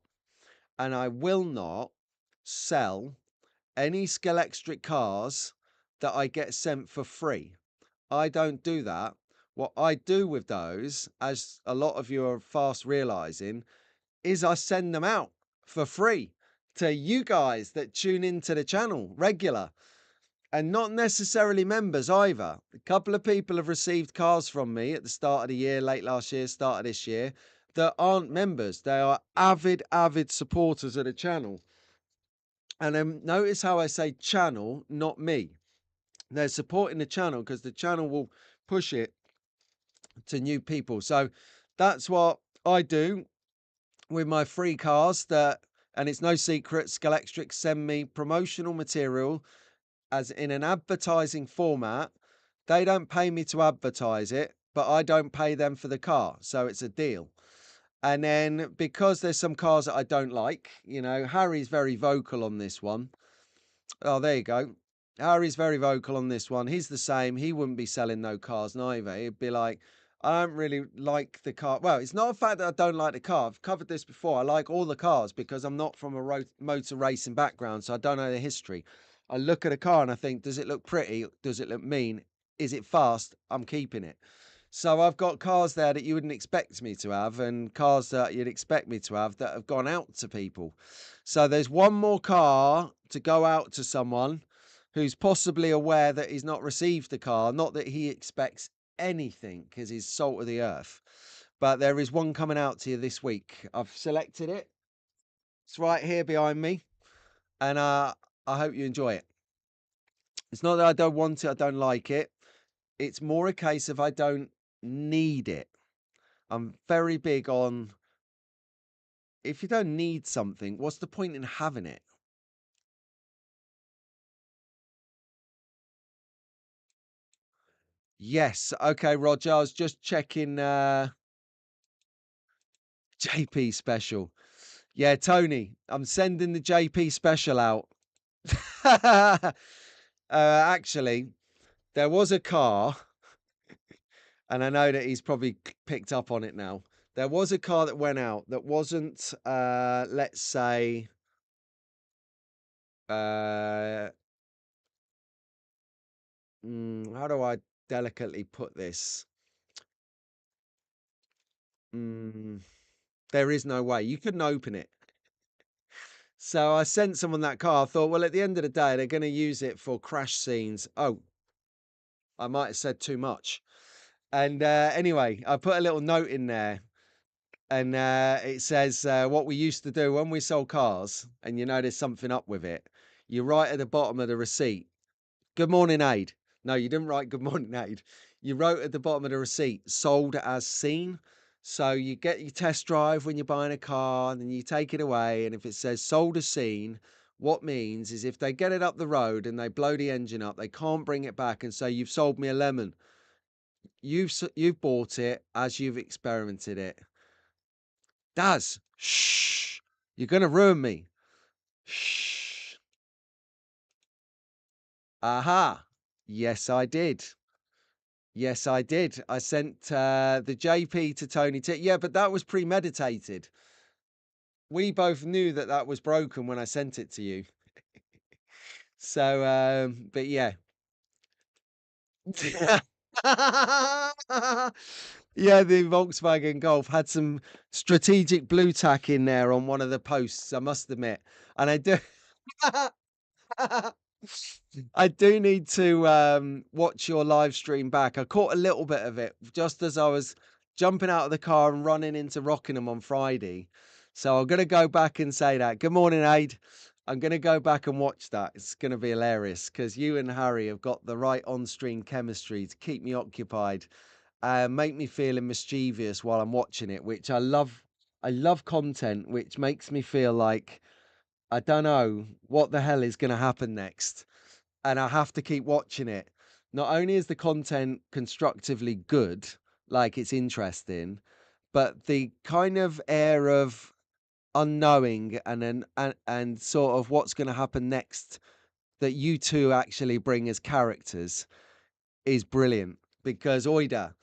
and I will not sell any Scalextric cars that I get sent for free. I don't do that. What I do with those, as a lot of you are fast realizing, is I send them out for free to you guys that tune into the channel regular and not necessarily members either. A couple of people have received cars from me at the start of the year, late last year, start of this year, that aren't members. They are avid supporters of the channel. And notice how I say channel, not me. They're supporting the channel because the channel will push it to new people. So that's what I do with my free cars and it's no secret, Scalextric send me promotional material as in an advertising format. They don't pay me to advertise it, but I don't pay them for the car. So it's a deal. And then because there's some cars that I don't like, Harry's very vocal on this one. Oh, there you go. Harry's very vocal on this one. He's the same. He wouldn't be selling no cars neither. He'd be like, I don't really like the car. Well, it's not a fact that I don't like the car. I've covered this before. I like all the cars because I'm not from a motor racing background, so I don't know the history. I look at a car and I think, does it look pretty? Does it look mean? Is it fast? I'm keeping it. So I've got cars there that you wouldn't expect me to have and cars that you'd expect me to have that have gone out to people. So there's one more car to go out to someone who's possibly aware that he's not received the car. Not that he expects anything because he's salt of the earth. But there is one coming out to you this week. I've selected it. It's right here behind me. And I hope you enjoy it. It's not that I don't want it, I don't like it. It's more a case of I don't need it. I'm very big on if you don't need something, what's the point in having it? Yes. Okay, Roger. I was just checking JP special. Yeah, Tony, I'm sending the JP special out. Actually, there was a car, and I know that he's probably picked up on it now. There was a car that went out that wasn't, let's say, uh, how do I delicately put this? There is no way. You couldn't open it. So I sent someone that car. I thought, well, at the end of the day, they're going to use it for crash scenes. Oh, I might have said too much. And anyway, I put a little note in there. And it says what we used to do when we sold cars, and there's something up with it. You write at the bottom of the receipt, "Good morning, Aid. No, you didn't write good morning, Aid. You wrote at the bottom of the receipt, sold as seen. So you get your test drive when you're buying a car, and then you take it away. And if it says sold as seen, what means is if they get it up the road and they blow the engine up, they can't bring it back and say, you've sold me a lemon. You've bought it as you've experimented it. Daz, shh. You're going to ruin me. Shh. Aha. Yes, I did. Yes, I did. I sent the JP to Tony T. Yeah, but that was premeditated. We both knew that that was broken when I sent it to you. So, but yeah. Yeah, the Volkswagen Golf had some strategic blue tack in there on one of the posts, I must admit. And I do. I do need to watch your live stream back. I caught a little bit of it just as I was jumping out of the car and running into Rockingham on Friday. So I'm going to go back and say that. Good morning, Aid. I'm going to go back and watch that. It's going to be hilarious because you and Harry have got the right on-screen chemistry to keep me occupied and make me feeling mischievous while I'm watching it, which I love. I love content which makes me feel like I don't know what the hell is going to happen next. And I have to keep watching it. Not only is the content constructively good, like it's interesting, but the kind of air of unknowing and sort of what's going to happen next that you two actually bring as characters is brilliant. Because Oida,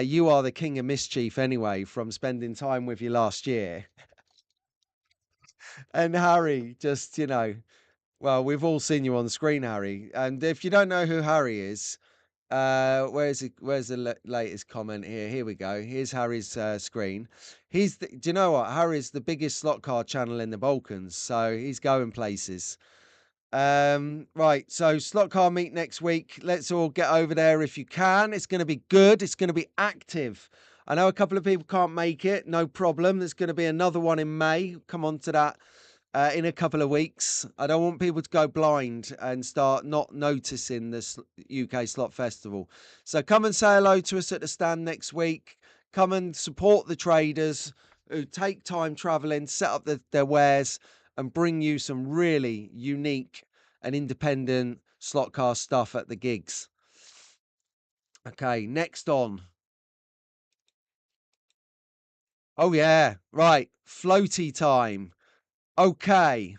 you are the king of mischief anyway from spending time with you last year. And Harry, just, well, we've all seen you on the screen, Harry. And if you don't know who Harry is, where's the latest comment here? Here we go. Here's Harry's screen. Do you know what? Harry's the biggest slot car channel in the Balkans, so he's going places. Right, so slot car meet next week. Let's all get over there if you can. It's going to be good. It's going to be active. I know a couple of people can't make it. No problem. There's going to be another one in May. Come on to that in a couple of weeks. I don't want people to go blind and start not noticing the UK Slot Festival. So come and say hello to us at the stand next week. Come and support the traders who take time traveling, set up their wares, and bring you some really unique and independent slot car stuff at the gigs. Okay, next on. Oh, yeah, right. Floaty time. Okay.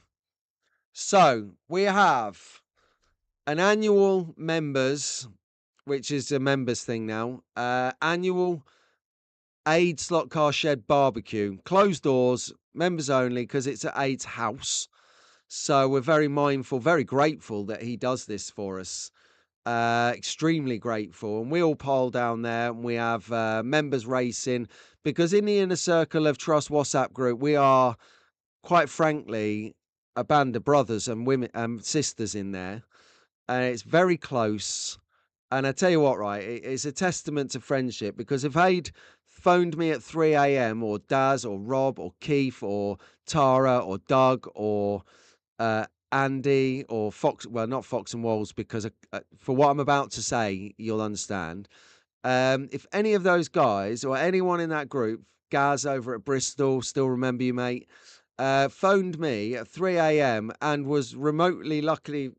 So we have an annual members, which is a members thing now, annual Aid Slot Car Shed barbecue, closed doors, members only, because it's at Aid's house. So we're very mindful, very grateful that he does this for us. Extremely grateful. And we all pile down there and we have members racing because in the inner circle of Trust WhatsApp group, we are quite frankly a band of brothers and women and sisters in there. And it's very close. And I tell you what, right, it's a testament to friendship because if Aid phoned me at 3 a.m. or Daz or Rob or Keith or Tara or Doug or Andy or Fox, well, not Fox and Walls, because for what I'm about to say, you'll understand. If any of those guys or anyone in that group, Gaz over at Bristol, still remember you, mate, phoned me at 3 a.m. and was remotely lucky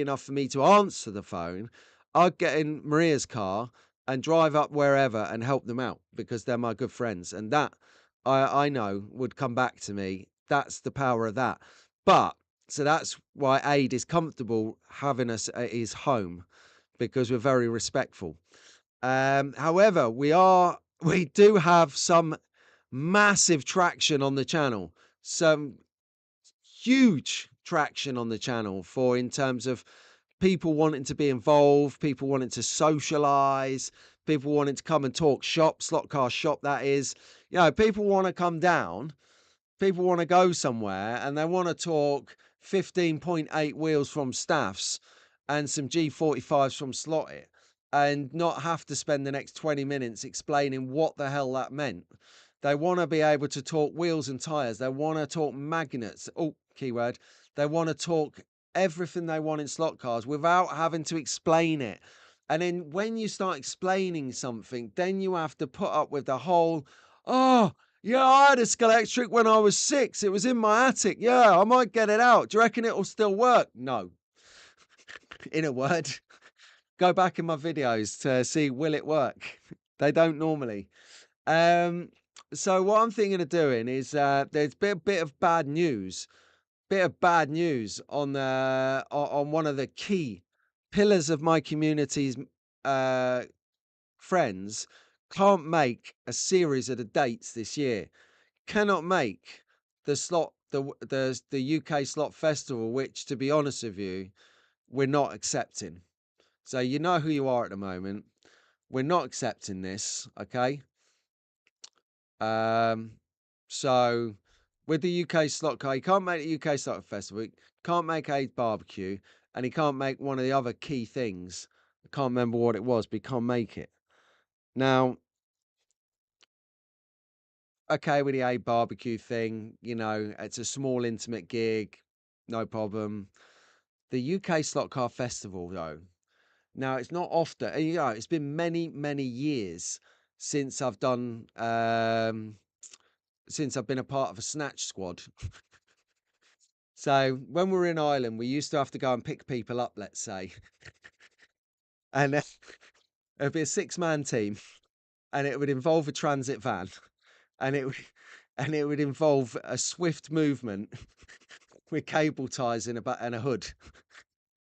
enough for me to answer the phone, I'd get in Maria's car and drive up wherever and help them out because they're my good friends. And that I know would come back to me. That's the power of that. But so that's why Aid is comfortable having us at his home because we're very respectful. However, we do have some massive traction on the channel, some huge traction on the channel for in terms of people wanting to be involved, people wanting to socialize, people wanting to come and talk shop, slot car shop, that is. People want to come down, people want to go somewhere and they want to talk 15.8 wheels from Staffs and some G45s from Slot It and not have to spend the next 20 minutes explaining what the hell that meant. They want to be able to talk wheels and tires. They want to talk magnets. Oh, keyword. They want to talk everything they want in slot cars without having to explain it. And then when you start explaining something, then you have to put up with the whole, oh, yeah, I had a Scalextric when I was 6. It was in my attic. Yeah, I might get it out. Do you reckon it'll still work? No. In a word, go back in my videos to see, will it work? They don't normally. So what I'm thinking of doing is there's a bit of bad news. Bit of bad news on one of the key pillars of my community's uh, friends can't make a series of the dates this year. Cannot make the UK slot festival, which, to be honest with you, we're not accepting. So you know who you are at the moment. We're not accepting this, okay? So with the UK slot car, he can't make the UK slot festival, he can't make a barbecue, and he can't make one of the other key things. I can't remember what it was, but he can't make it. Now, okay, with the A barbecue thing, you know, it's a small, intimate gig, no problem. The UK Slot Car Festival, though, now it's not often, you know, it's been many, many years since I've done, since I've been a part of a snatch squad. So when we were in Ireland, we used to have to go and pick people up, let's say, and it'd be a 6-man team, and it would involve a transit van, and it would involve a swift movement with cable ties and a hood.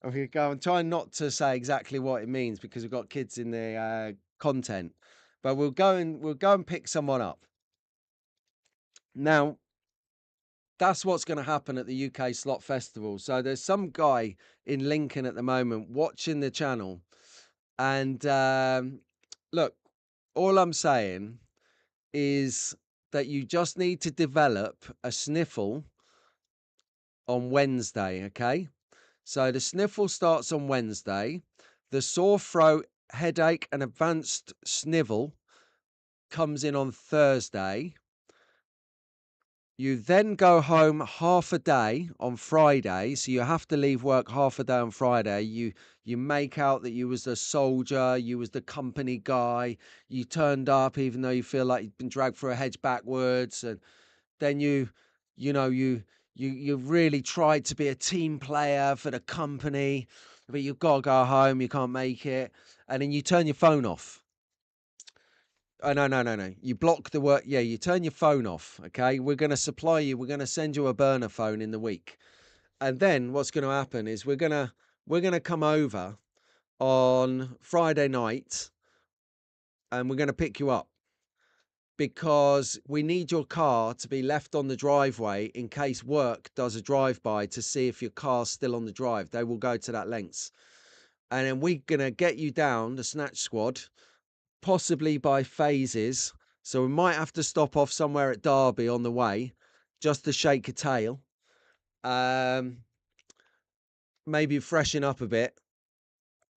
And we go and try not to say exactly what it means because we've got kids in the content, but we'll go and pick someone up. Now, that's what's going to happen at the UK Slot Festival. So there's some guy in Lincoln at the moment watching the channel, and look, all I'm saying is that you just need to develop a sniffle on Wednesday, okay? So the sniffle starts on Wednesday. The sore throat, headache, and advanced snivel comes in on Thursday. You then go home half a day on Friday, so you have to leave work half a day on Friday. You make out that you was the soldier, you was the company guy, you turned up even though you feel like you've been dragged through a hedge backwards, and then you really tried to be a team player for the company, but you've got to go home, you can't make it, and then you turn your phone off. Oh, no, no, no, no. You block the work. Yeah, you turn your phone off. Okay. We're going to supply you. We're going to send you a burner phone in the week. And then what's going to happen is we're going to come over on Friday night and we're going to pick you up because we need your car to be left on the driveway in case work does a drive-by to see if your car's still on the drive. They will go to that lengths. And then we're going to get you down the snatch squad, possibly by phases. So we might have to stop off somewhere at Derby on the way just to shake a tail. Maybe freshen up a bit.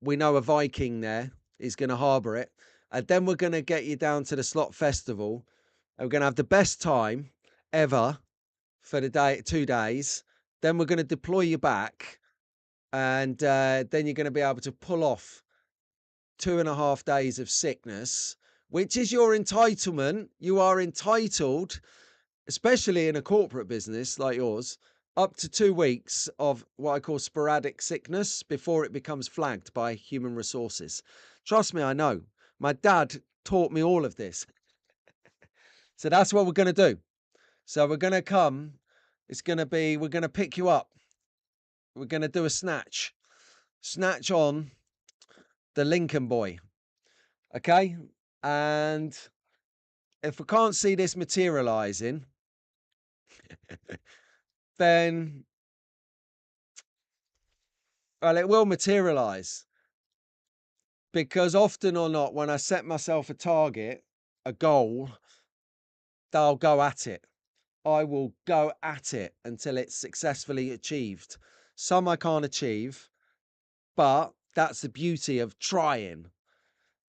We know a Viking there is going to harbour it. And then we're going to get you down to the slot festival. And we're going to have the best time ever for the day, 2 days. Then we're going to deploy you back. And then you're going to be able to pull off 2.5 days of sickness, which is your entitlement. You are entitled, especially in a corporate business like yours, up to 2 weeks of what I call sporadic sickness before it becomes flagged by human resources. Trust me, I know. My dad taught me all of this. So that's what we're going to do. So we're going to come. We're going to pick you up. We're going to do a snatch on the Lincoln boy. Okay. And if we can't see this materializing, then, well, it will materialize. Because often or not, when I set myself a target, a goal, I'll go at it. I will go at it until it's successfully achieved. Some I can't achieve, but that's the beauty of trying.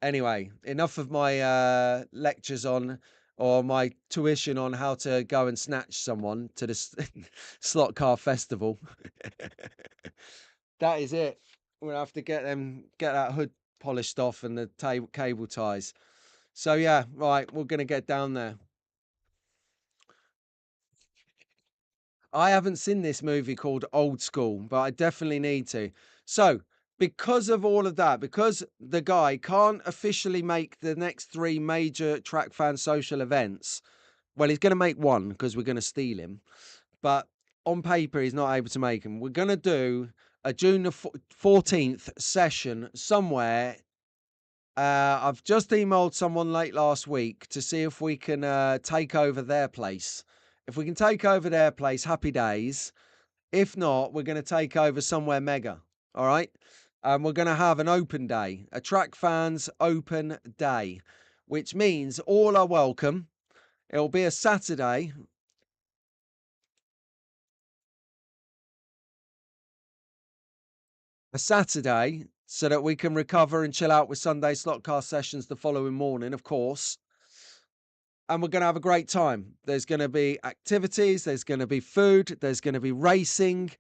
Anyway, enough of my lectures on or my tuition on how to go and snatch someone to the slot car festival. That is it. We'll have to get that hood polished off and the cable ties. So yeah, right, we're gonna get down there. I haven't seen this movie called Old School, but I definitely need to. So, because of all of that, because the guy can't officially make the next 3 major track fan social events, well, he's going to make one because we're going to steal him. But on paper, he's not able to make them. We're going to do a June the 14th session somewhere. I've just emailed someone late last week to see if we can take over their place. If we can take over their place, happy days. If not, we're going to take over somewhere mega. All right. And we're going to have an open day, a track fans open day, which means all are welcome. It'll be a Saturday. So that we can recover and chill out with Sunday slot car sessions the following morning, of course. And we're going to have a great time. There's going to be activities, there's going to be food, there's going to be racing.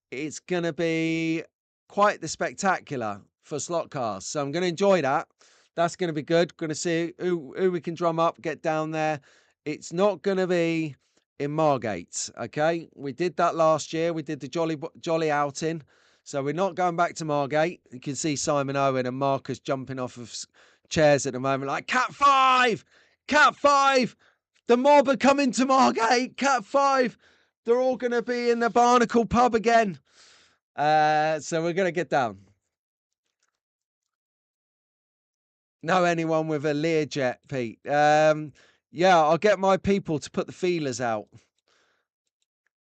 It's going to be quite the spectacular for slot cars. So I'm going to enjoy that. That's going to be good. Going to see who we can drum up, get down there. It's not going to be in Margate, okay? We did that last year. We did the jolly outing. So we're not going back to Margate. You can see Simon Owen and Marcus jumping off of chairs at the moment like, Cat 5! Cat 5! The mob are coming to Margate! Cat 5! They're all going to be in the Barnacle pub again. So we're going to get down. Know anyone with a Learjet, Pete? Yeah, I'll get my people to put the feelers out.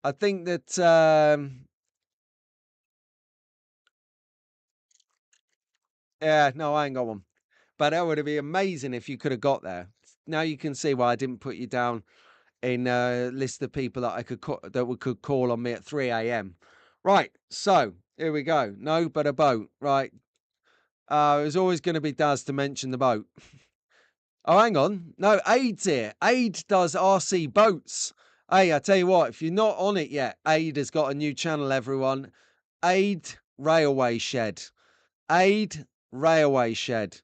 I think that... yeah, no, I ain't got one. But that would be amazing if you could have got there. Now you can see why I didn't put you down in a list of people that I could could call on me at 3 a.m. Right, so here we go. No, but a boat. Right. It was always going to be Daz to mention the boat. Oh, hang on. No, Aid's here. Aid does RC boats. Hey, I tell you what, if you're not on it yet, Aid has got a new channel, everyone. Aid Railway Shed. Aid Railway Shed.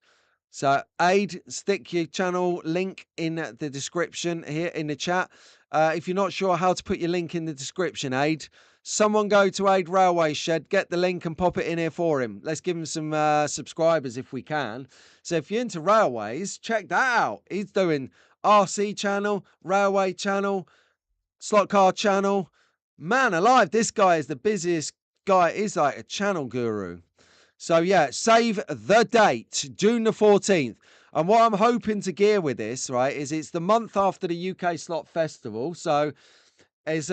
So, Aid, stick your channel link in the description here in the chat. If you're not sure how to put your link in the description, Aid, someone go to Aid Railway Shed, get the link and pop it in here for him. Let's give him some subscribers if we can. So if you're into railways, check that out. He's doing RC channel, railway channel, slot car channel. Man alive, this guy is the busiest guy. He's like a channel guru. So yeah, save the date, June the 14th. And what I'm hoping to gear with this, right, is it's the month after the UK Slot Festival. So it's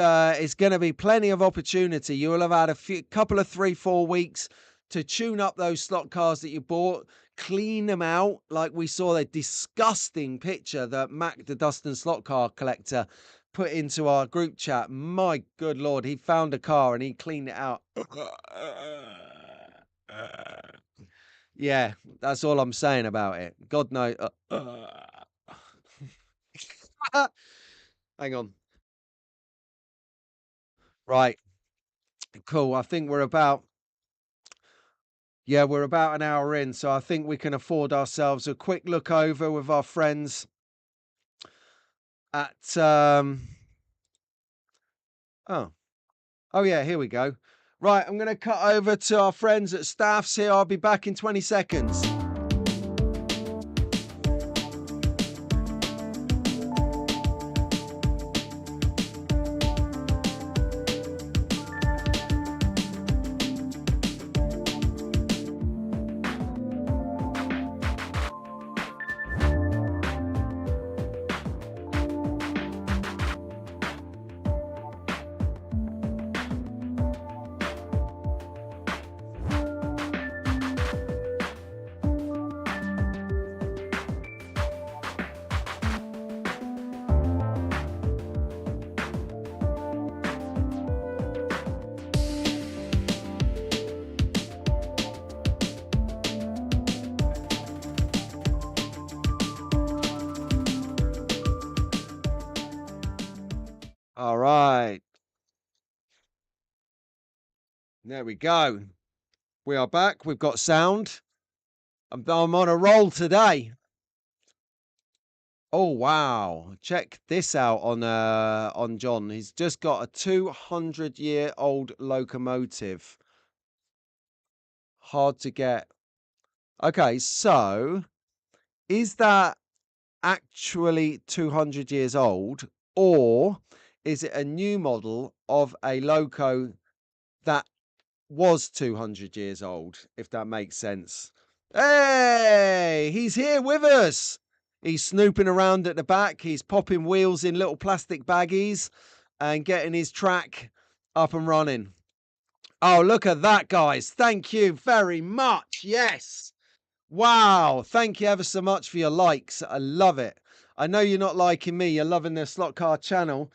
going to be plenty of opportunity. You will have had a couple of 3-4 weeks to tune up those slot cars that you bought, clean them out. Like we saw the disgusting picture that Mac, the Dustin slot car collector, put into our group chat. My good Lord, he found a car and he cleaned it out. Yeah, that's all I'm saying about it. God knows. Hang on. Right. Cool. I think we're about an hour in, so I think we can afford ourselves a quick look over with our friends at oh yeah, here we go. Right, I'm going to cut over to our friends at Staffs here. I'll be back in 20 seconds. All right. There we go. We are back. We've got sound. I'm on a roll today. Oh wow. Check this out on John. He's just got a 200-year-old locomotive. Hard to get. Okay, so is that actually 200 years old, or is it a new model of a loco that was 200 years old, if that makes sense? Hey, he's here with us. He's snooping around at the back. He's popping wheels in little plastic baggies and getting his track up and running. Oh, look at that, guys. Thank you very much. Yes. Wow. Thank you ever so much for your likes. I love it. I know you're not liking me. You're loving the slot car channel.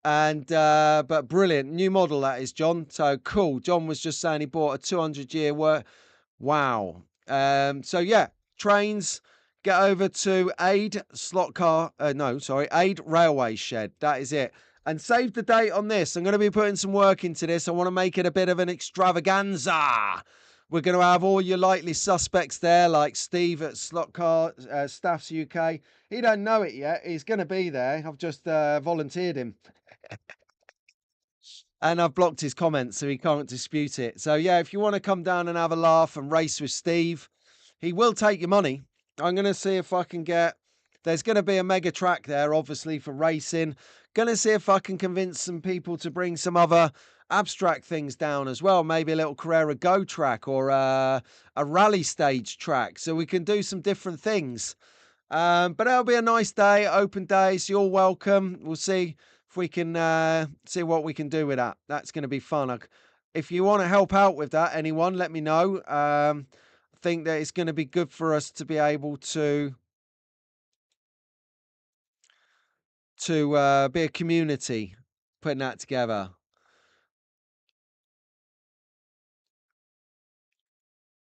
And but brilliant. New model that is, John. So cool. John was just saying he bought a 200-year work. Wow. So yeah, trains, get over to Aid slot car. No, sorry, Aid Railway Shed. That is it. And save the date on this. I'm going to be putting some work into this. I want to make it a bit of an extravaganza. We're going to have all your likely suspects there, like Steve at Slot Car Staffs UK. He don't know it yet. He's going to be there. I've just volunteered him. And I've blocked his comments, so he can't dispute it. So yeah, if you want to come down and have a laugh and race with Steve, he will take your money. I'm going to see if I can get. There's going to be a mega track there, obviously, for racing. Going to see if I can convince some people to bring some other abstract things down as well. Maybe a little Carrera Go track or a rally stage track, so we can do some different things. But it'll be a nice day, open day, so you're welcome. We'll see if we can see what we can do with that. That's going to be fun. If you want to help out with that, anyone, let me know. I think that it's going to be good for us to be able to be a community putting that together.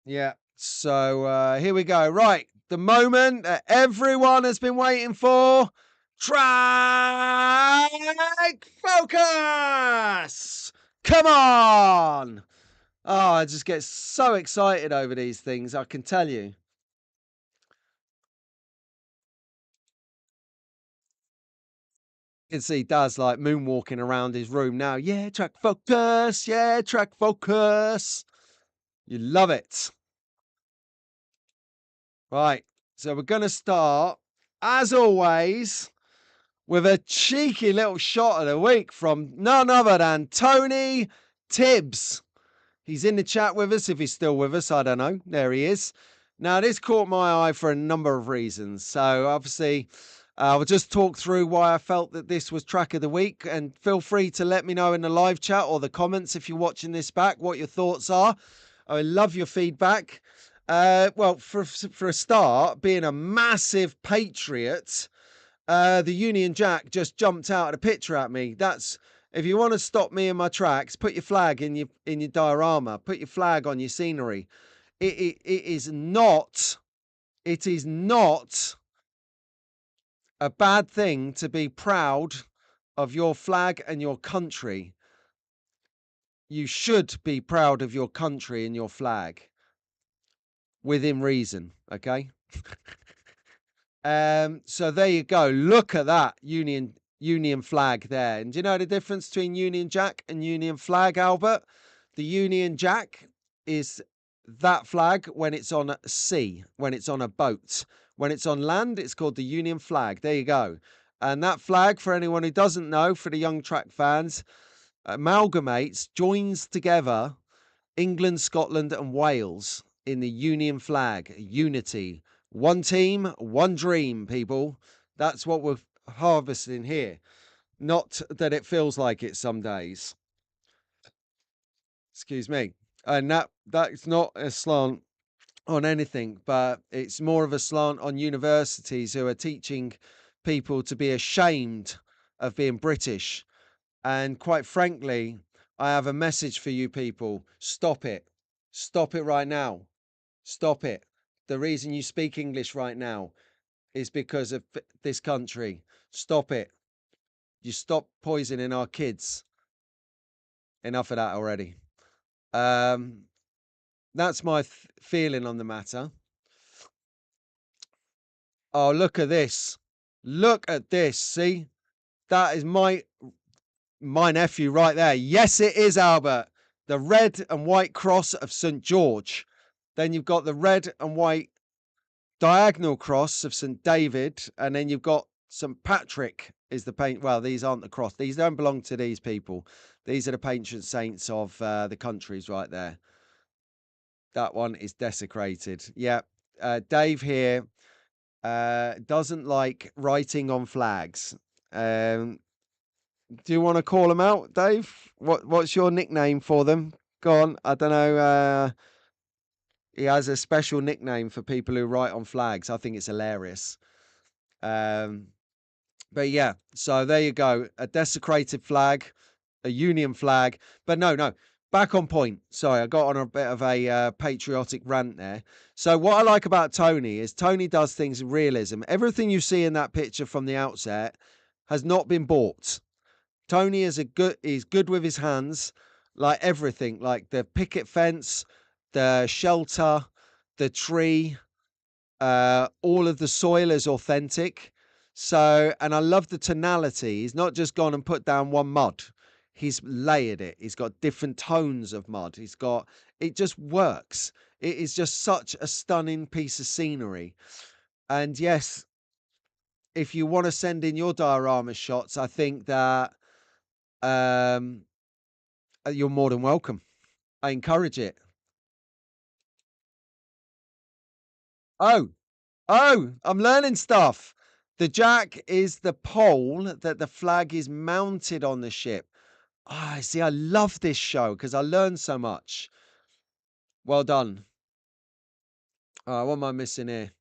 Yeah. So here we go. Right. The moment that everyone has been waiting for. Track focus! Come on! Oh, I just get so excited over these things, I can tell you. You can see Daz like moonwalking around his room now. Yeah, track focus. Yeah, track focus. You love it. Right. So we're going to start, as always, with a cheeky little shot of the week from none other than Tony Tibbs. He's in the chat with us. If he's still with us, I don't know. There he is. Now, this caught my eye for a number of reasons. So, obviously, I'll just talk through why I felt that this was track of the week. And feel free to let me know in the live chat or the comments if you're watching this back what your thoughts are. I love your feedback. Well, for a start, being a massive patriot, the Union Jack just jumped out of the picture at me. That's if you want to stop me in my tracks, put your flag in your diorama, put your flag on your scenery. It is not a bad thing to be proud of your flag and your country. You should be proud of your country and your flag within reason, okay? So there you go. Look at that Union flag there. And do you know the difference between Union Jack and Union flag, Albert? The Union Jack is that flag when it's on sea, when it's on a boat. When it's on land, it's called the Union flag. There you go. And that flag, for anyone who doesn't know, for the young track fans, amalgamates, joins together England, Scotland, and Wales in the Union flag. Unity. One team, one dream, people. That's what we're harvesting here. Not that it feels like it some days. Excuse me. And that's not a slant on anything, but it's more of a slant on universities who are teaching people to be ashamed of being British. And quite frankly, I have a message for you people. Stop it. Stop it right now. Stop it. The reason you speak English right now is because of this country. Stop it. You stop poisoning our kids. Enough of that already. Um, that's my feeling on the matter. Oh, look at this. Look at this. See? That is my nephew right there. Yes, it is, Albert. The red and white cross of St. George. Then you've got the red and white diagonal cross of St. David. And then you've got St. Patrick is the paint. Well, these aren't the cross. These don't belong to these people. These are the patron saints of the countries right there. That one is desecrated. Yeah. Dave here doesn't like writing on flags. Do you want to call them out, Dave? What's your nickname for them? Go on. I don't know. He has a special nickname for people who write on flags. I think it's hilarious. But yeah, so there you go. A desecrated flag, a Union flag. But no. Back on point. Sorry, I got on a bit of a patriotic rant there. So what I like about Tony is Tony does things in realism. Everything you see in that picture from the outset has not been bought. Tony is he's good with his hands, like everything, like the picket fence, the shelter, the tree, all of the soil is authentic. So, and I love the tonality. He's not just gone and put down one mud. He's layered it. He's got different tones of mud. It just works. It is just such a stunning piece of scenery. And yes, if you want to send in your diorama shots, I think that um, you're more than welcome. I encourage it. Oh, I'm learning stuff. The jack is the pole that the flag is mounted on the ship. Ah, see, I love this show because I learned so much. Well done. What am I missing here?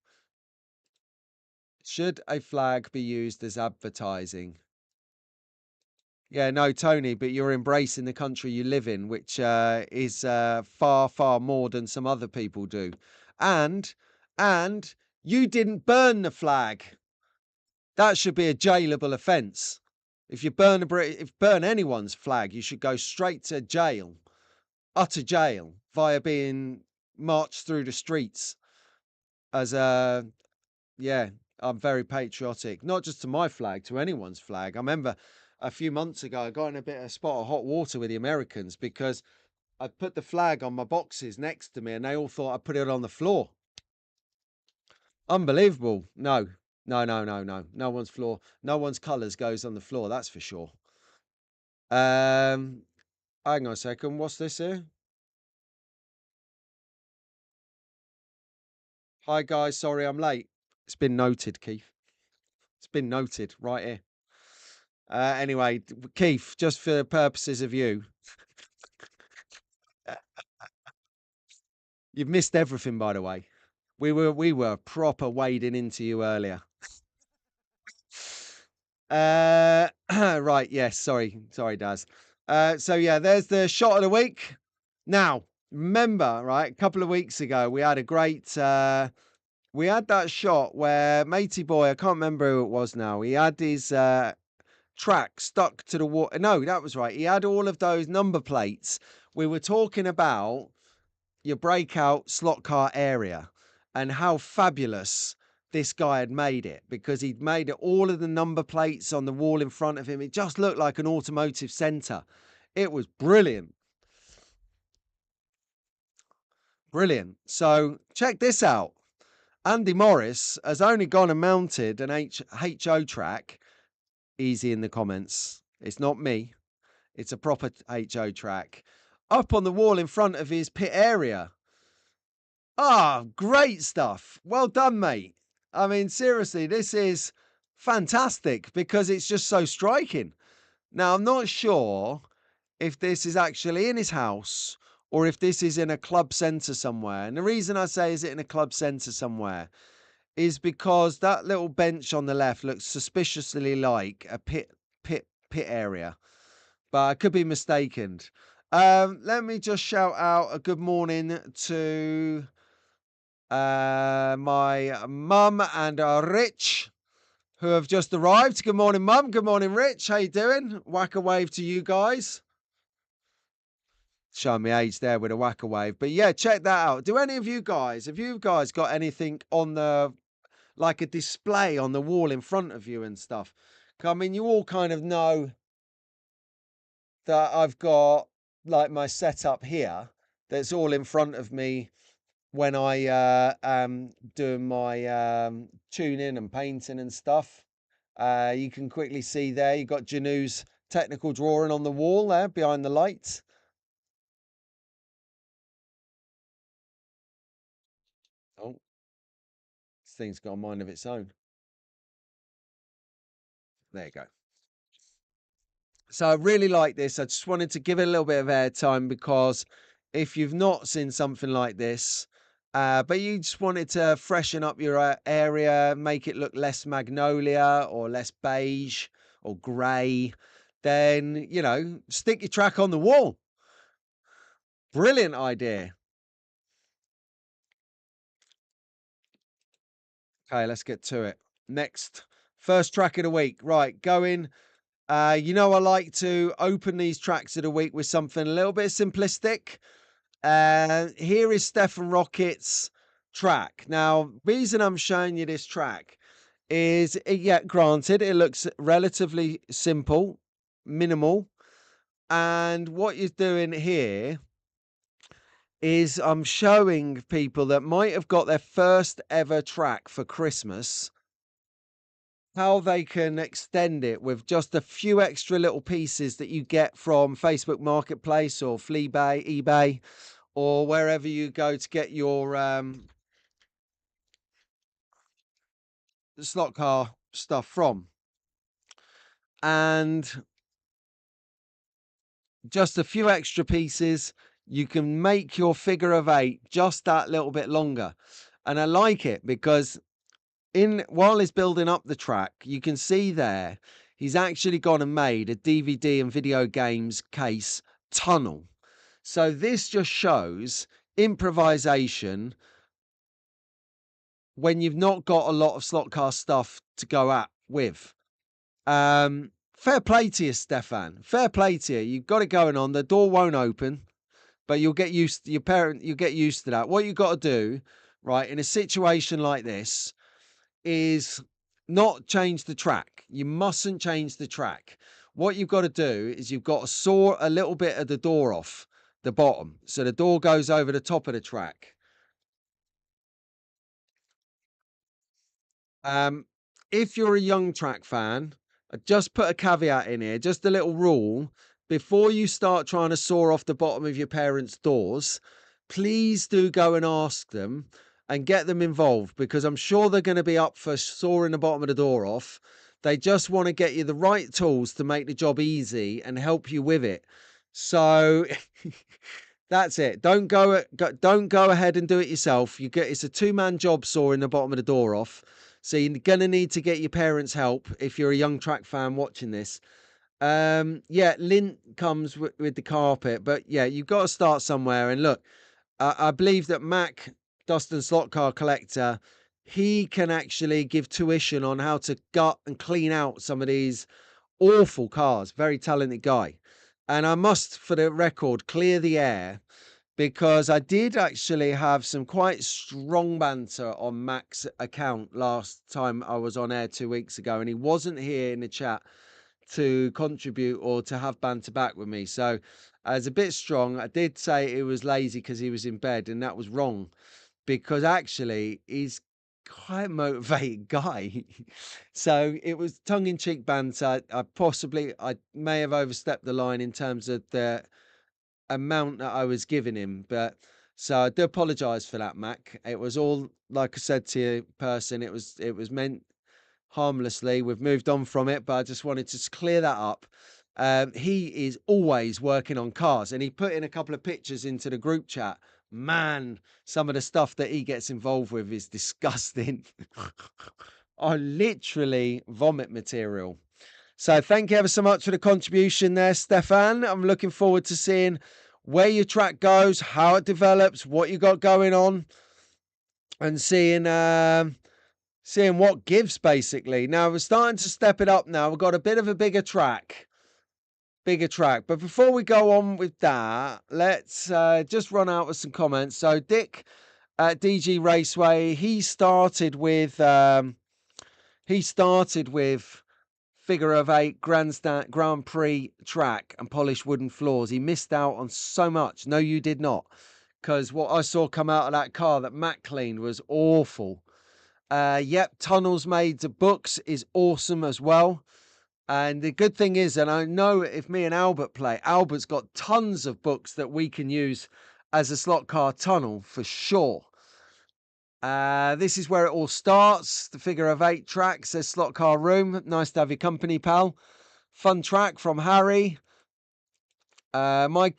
Should a flag be used as advertising? Yeah, no, Tony, but you're embracing the country you live in, which is far, far more than some other people do. And you didn't burn the flag. That should be a jailable offence. If you burn anyone's flag, you should go straight to jail, utter jail, via being marched through the streets as a yeah. I'm very patriotic, not just to my flag, to anyone's flag. I remember a few months ago, I got in a bit of a spot of hot water with the Americans because I put the flag on my boxes next to me and they all thought I put it on the floor. Unbelievable. No. No one's floor, no one's colours goes on the floor, that's for sure. Hang on a second. What's this here? Hi guys, sorry I'm late. It's been noted, Keith. It's been noted right here. Anyway, Keith, just for the purposes of you've missed everything, by the way. We were proper wading into you earlier. Right, yes, sorry, Daz. So yeah, there's the shot of the week. Now, remember, right, a couple of weeks ago, we had a great we had that shot where matey boy, I can't remember who it was now. He had his track stuck to the wall. No, that was right. He had all of those number plates. We were talking about your breakout slot car area and how fabulous this guy had made it because he'd made it all of the number plates on the wall in front of him. It just looked like an automotive centre. It was brilliant. Brilliant. So check this out. Andy Morris has only gone and mounted an HO track. Easy in the comments. It's not me. It's a proper HO track. Up on the wall in front of his pit area. Ah, great stuff. Well done, mate. I mean, seriously, this is fantastic because it's just so striking. Now, I'm not sure if this is actually in his house or if this is in a club centre somewhere. And the reason I say is it in a club centre somewhere is because that little bench on the left looks suspiciously like a pit area, but I could be mistaken. Let me just shout out a good morning to my mum and Rich, who have just arrived. Good morning, Mum. Good morning, Rich. How you doing? Whack a wave to you guys. Showing me age there with a whack a wave. But yeah, check that out. Do any of you guys, have you guys got anything on the, like a display on the wall in front of you and stuff? I mean, you all kind of know that I've got like my setup here that's all in front of me when I am doing my tuning and painting and stuff. You can quickly see there, you've got Janu's technical drawing on the wall there behind the lights. Oh, this thing's got a mind of its own. There you go. So I really like this. I just wanted to give it a little bit of airtime because if you've not seen something like this, but you just wanted to freshen up your area, make it look less magnolia or less beige or grey, then, you know, stick your track on the wall. Brilliant idea. Okay, let's get to it. Next, first track of the week. Right, going. You know, I like to open these tracks of the week with something a little bit simplistic. Here is Stefan Rocket's track. Now, reason I'm showing you this track is, yeah, granted, it looks relatively simple, minimal. And what you're doing here is I'm showing people that might have got their first ever track for Christmas how they can extend it with just a few extra little pieces that you get from Facebook Marketplace or Fleabay, eBay, or wherever you go to get your slot car stuff from. And just a few extra pieces, you can make your figure of 8 just that little bit longer. And I like it because while he's building up the track, you can see there he's actually gone and made a DVD and video games case tunnel. So this just shows improvisation when you've not got a lot of slot car stuff to go at with. Fair play to you, Stefan. Fair play to you. You've got it going on. The door won't open, but you'll get used to you'll get used to that. What you've got to do, right, in a situation like this is not change the track. You mustn't change the track. What you've got to do is you've got to saw a little bit of the door off the bottom. So the door goes over the top of the track. If you're a young track fan, I just put a caveat in here, just a little rule. Before you start trying to saw off the bottom of your parents' doors, please do go and ask them and get them involved because I'm sure they're going to be up for sawing the bottom of the door off. They just want to get you the right tools to make the job easy and help you with it. So that's it. Don't go ahead and do it yourself. It's a two-man job sawing the bottom of the door off. So you're going to need to get your parents' help if you're a young track fan watching this. Yeah, lint comes with the carpet, but yeah, you've got to start somewhere. And look, I believe that Mac, Dustin Slot Car Collector, he can actually give tuition on how to gut and clean out some of these awful cars. Very talented guy. And I must, for the record, clear the air because I did actually have some quite strong banter on Mac's account last time I was on air 2 weeks ago, and he wasn't here in the chat to contribute or to have banter back with me. So I was a bit strong. I did say it was lazy because he was in bed, and that was wrong because actually he's quite a motivated guy. So it was tongue-in-cheek banter. I may have overstepped the line in terms of the amount that I was giving him, but so I do apologize for that, Mac. It was all, like I said to you, person, it was meant harmlessly. We've moved on from it, but I just wanted to clear that up. He is always working on cars, and he put in a couple of pictures into the group chat. Man, some of the stuff that he gets involved with is disgusting. I literally vomit material. So thank you ever so much for the contribution there, Stefan. I'm looking forward to seeing where your track goes, how it develops, what you got going on, and seeing Seeing what gives, basically. Now, we're starting to step it up now. We've got a bit of a bigger track. But before we go on with that, let's just run out with some comments. So Dick at DG Raceway, he started with figure of eight Grand Prix track and polished wooden floors. He missed out on so much. No, you did not, because what I saw come out of that car that Matt cleaned was awful. Yep, Tunnels Made to Books is awesome as well. And the good thing is, and I know if me and Albert play, Albert's got tons of books that we can use as a slot car tunnel for sure. This is where it all starts. The figure of eight track says slot car room. Nice to have your company, pal. Fun track from Harry. My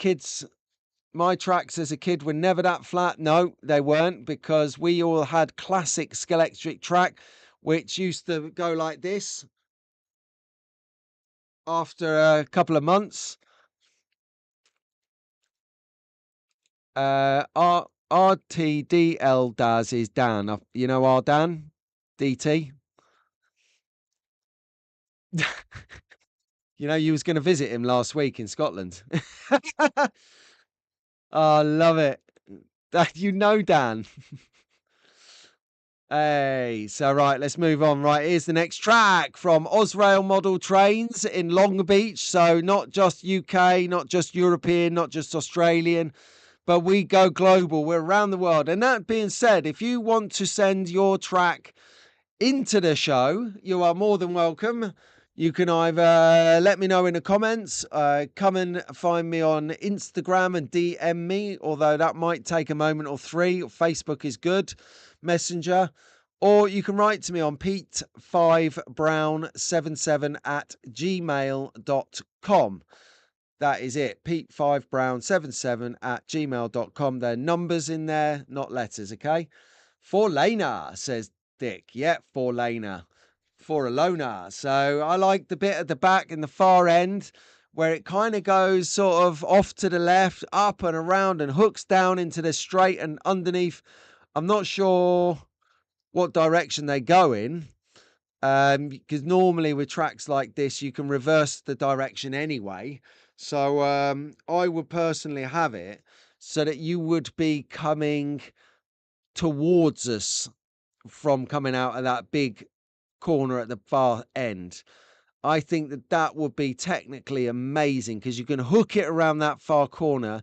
tracks as a kid were never that flat. No, they weren't, because we all had classic Scalextric track, which used to go like this. After a couple of months, RTDL Daz is Dan. You know our Dan? DT? You know, you was going to visit him last week in Scotland. Oh, I love it. You know Dan. Hey, so right, let's move on. Right, here's the next track from Osrail Model Trains in Long Beach. So not just UK, not just European, not just Australian, but we go global. We're around the world. And that being said, if you want to send your track into the show, you are more than welcome. You can either let me know in the comments, come and find me on Instagram and DM me, although that might take a moment or three. Facebook is good, Messenger, or you can write to me on pete5brown77@gmail.com. That is it, pete5brown77@gmail.com. There are numbers in there, not letters, okay? Four-laner, says Dick. Yeah, four-laner. For a loner. So I like the bit at the back in the far end where it kind of goes sort of off to the left, up and around, and hooks down into the straight and underneath. I'm not sure what direction they go in, because normally with tracks like this, you can reverse the direction anyway. So I would personally have it so that you would be coming towards us from coming out of that big corner at the far end. I think that would be technically amazing, because you can hook it around that far corner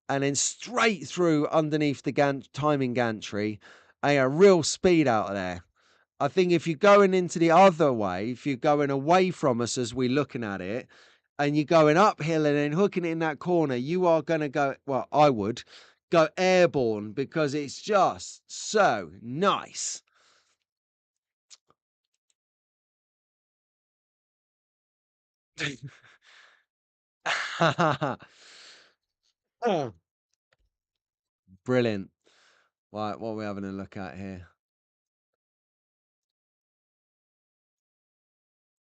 and then straight through underneath the timing gantry, and a real speed out of there. I think if you're going into the other way, if you're going away from us as we're looking at it, and you're going uphill and then hooking it in that corner, you are going to go, well, I would go airborne, because it's just so nice. Oh, brilliant. Right, what are we having a look at here?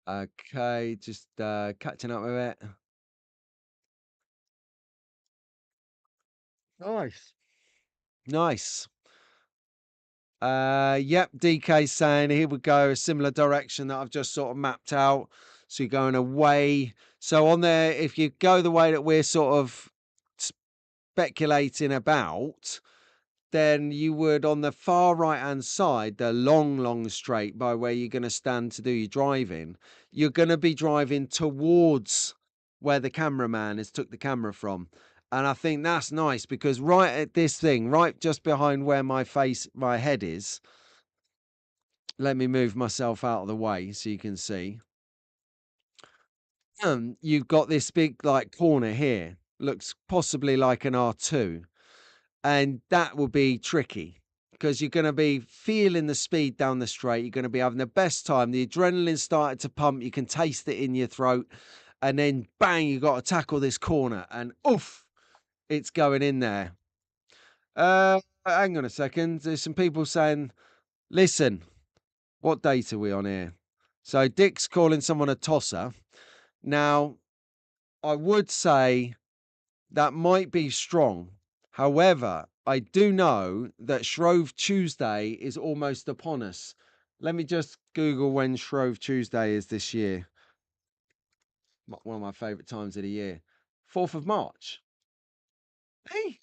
Okay, just catching up with it. Nice. Nice. Yep, DK saying here we go, a similar direction that I've just sort of mapped out. So you're going away. So on there, if you go the way that we're sort of speculating about, then you would, on the far right hand side, the long straight by where you're going to stand to do your driving, you're going to be driving towards where the cameraman has took the camera from. And I think that's nice, because right at this thing, right just behind where my head is, let me move myself out of the way so you can see. You've got this big like corner here, looks possibly like an R2. And that will be tricky, because you're going to be feeling the speed down the straight. You're going to be having the best time. The adrenaline started to pump. You can taste it in your throat. And then bang, you got to tackle this corner. And oof, it's going in there. Hang on a second. There's some people saying, listen, what date are we on here? So Dick's calling someone a tosser. Now, I would say that might be strong. However, I do know that Shrove Tuesday is almost upon us. Let me just Google when Shrove Tuesday is this year. One of my favourite times of the year. 4th of March. Hey,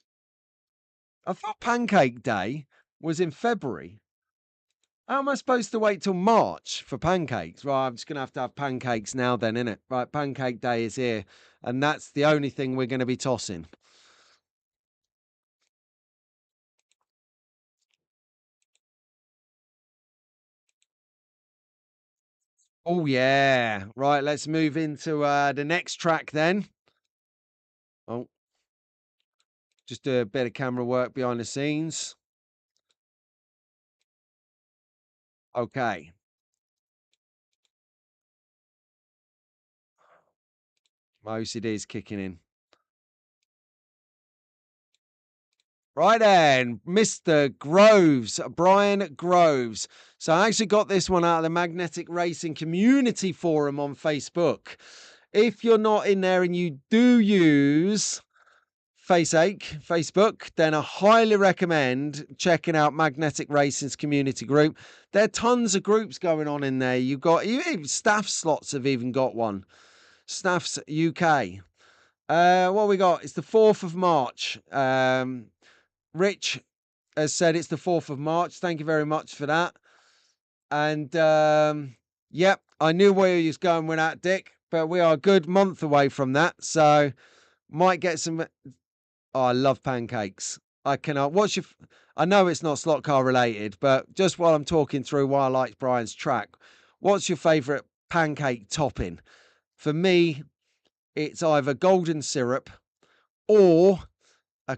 I thought Pancake Day was in February. How am I supposed to wait till March for pancakes? Right, I'm just going to have pancakes now then, innit? Right, Pancake Day is here. And that's the only thing we're going to be tossing. Oh, yeah. Right, let's move into the next track then. Oh, just do a bit of camera work behind the scenes. Okay. My OCD is kicking in. Right then, Mr. Groves, Brian Groves. So I actually got this one out of the Magnetic Racing Community Forum on Facebook. If you're not in there and you do use Facebook, then I highly recommend checking out Magnetic Racing's community group. There are tons of groups going on in there. You've got even staff slots have even got one. Staffs UK. What we got? It's the 4th of March. Rich has said it's the 4th of March. Thank you very much for that. And yep, I knew where he was going with that, Dick, but we are a good month away from that. So might get some. Oh, I love pancakes. I cannot. I know it's not slot car related, but just while I'm talking through why I like Brian's track, what's your favourite pancake topping? For me, it's either golden syrup or a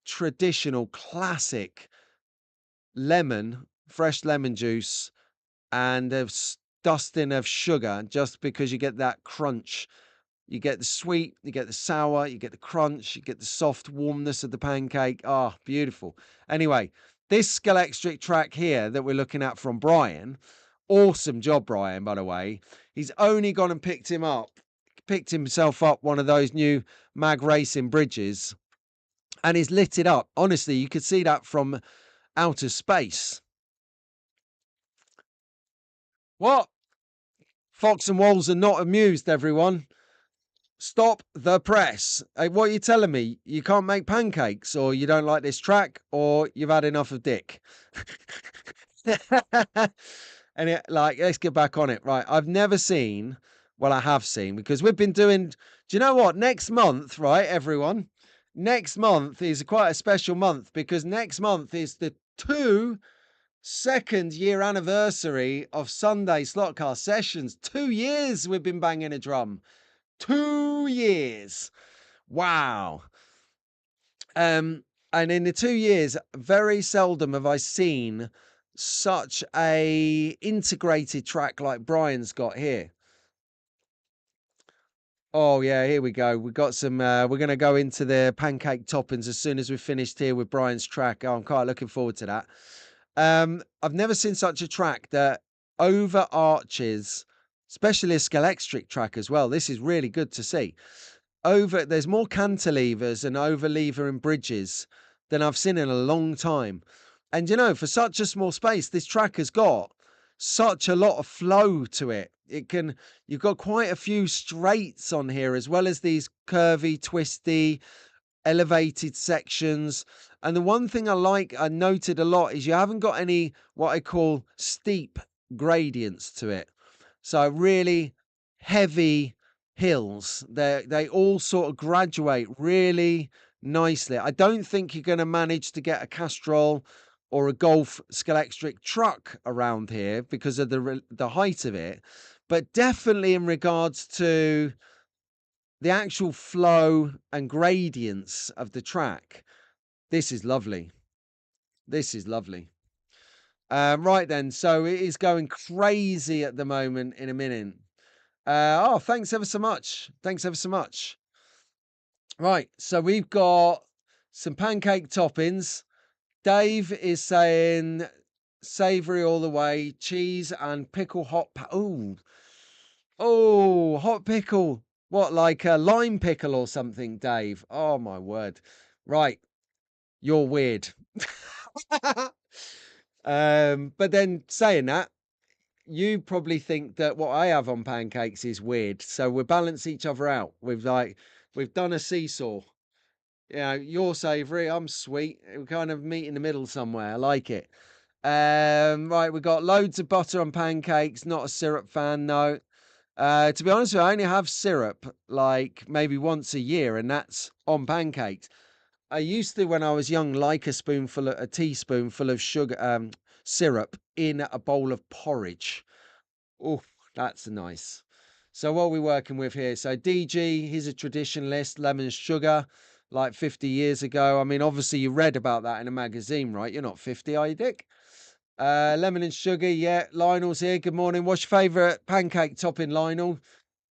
traditional classic fresh lemon juice, and a dusting of sugar, just because you get that crunch. You get the sweet, you get the sour, you get the crunch, you get the soft warmness of the pancake. Ah, beautiful. Anyway, this Scalextric track here that we're looking at from Brian, awesome job, Brian, by the way. He's only gone and picked himself up one of those new mag racing bridges, and he's lit it up. Honestly, you could see that from outer space. What? Fox and Walls are not amused, everyone. Stop the press. Hey, what are you telling me? You can't make pancakes, or you don't like this track, or you've had enough of Dick? And let's get back on it. Right. I've never seen, well, I have seen, because we've been doing, do you know what? Next month, right, everyone? Next month is quite a special month, because next month is the 2nd year anniversary of Sunday Slot Car Sessions. 2 years we've been banging a drum. 2 years. Wow. And in the 2 years, very seldom have I seen such a integrated track like Brian's got here. Oh yeah, here we go. We've got some we're going to go into the pancake toppings as soon as we've finished here with Brian's track. Oh, I'm quite looking forward to that. I've never seen such a track that overarches, especially a Scalextric track as well. This is really good to see. There's more cantilevers and overlever and bridges than I've seen in a long time. And for such a small space, this track has got such a lot of flow to it. You've got quite a few straights on here, as well as these curvy, twisty, elevated sections. And the one thing I noted a lot is you haven't got any what I call steep gradients to it. So really heavy hills. They all sort of graduate really nicely. I don't think you're going to manage to get a Castrol or a Golf Scalextric truck around here because of the height of it, but definitely in regards to the actual flow and gradients of the track, this is lovely. This is lovely. Right then, so it is going crazy at the moment in a minute. Oh, thanks ever so much. Thanks ever so much. Right, so we've got some pancake toppings. Dave is saying savoury all the way, cheese and pickle hot. Oh, hot pickle. What, like a lime pickle or something, Dave? Oh my word. Right, you're weird. But then saying that, you probably think that what I have on pancakes is weird. So we balance each other out. We've done a seesaw. You know, you're savoury, I'm sweet. We kind of meet in the middle somewhere. I like it. Right, we've got loads of butter on pancakes. Not a syrup fan, no. To be honest with you, I only have syrup like maybe once a year, and that's on pancakes. I used to, when I was young, like a teaspoonful of sugar, syrup in a bowl of porridge. Oh, that's nice. So what are we working with here? So DG, he's a traditionalist, lemon and sugar, like 50 years ago. I mean, obviously you read about that in a magazine, right? You're not 50, are you, Dick? Lemon and sugar, yeah. Lionel's here. Good morning. What's your favourite pancake topping, Lionel?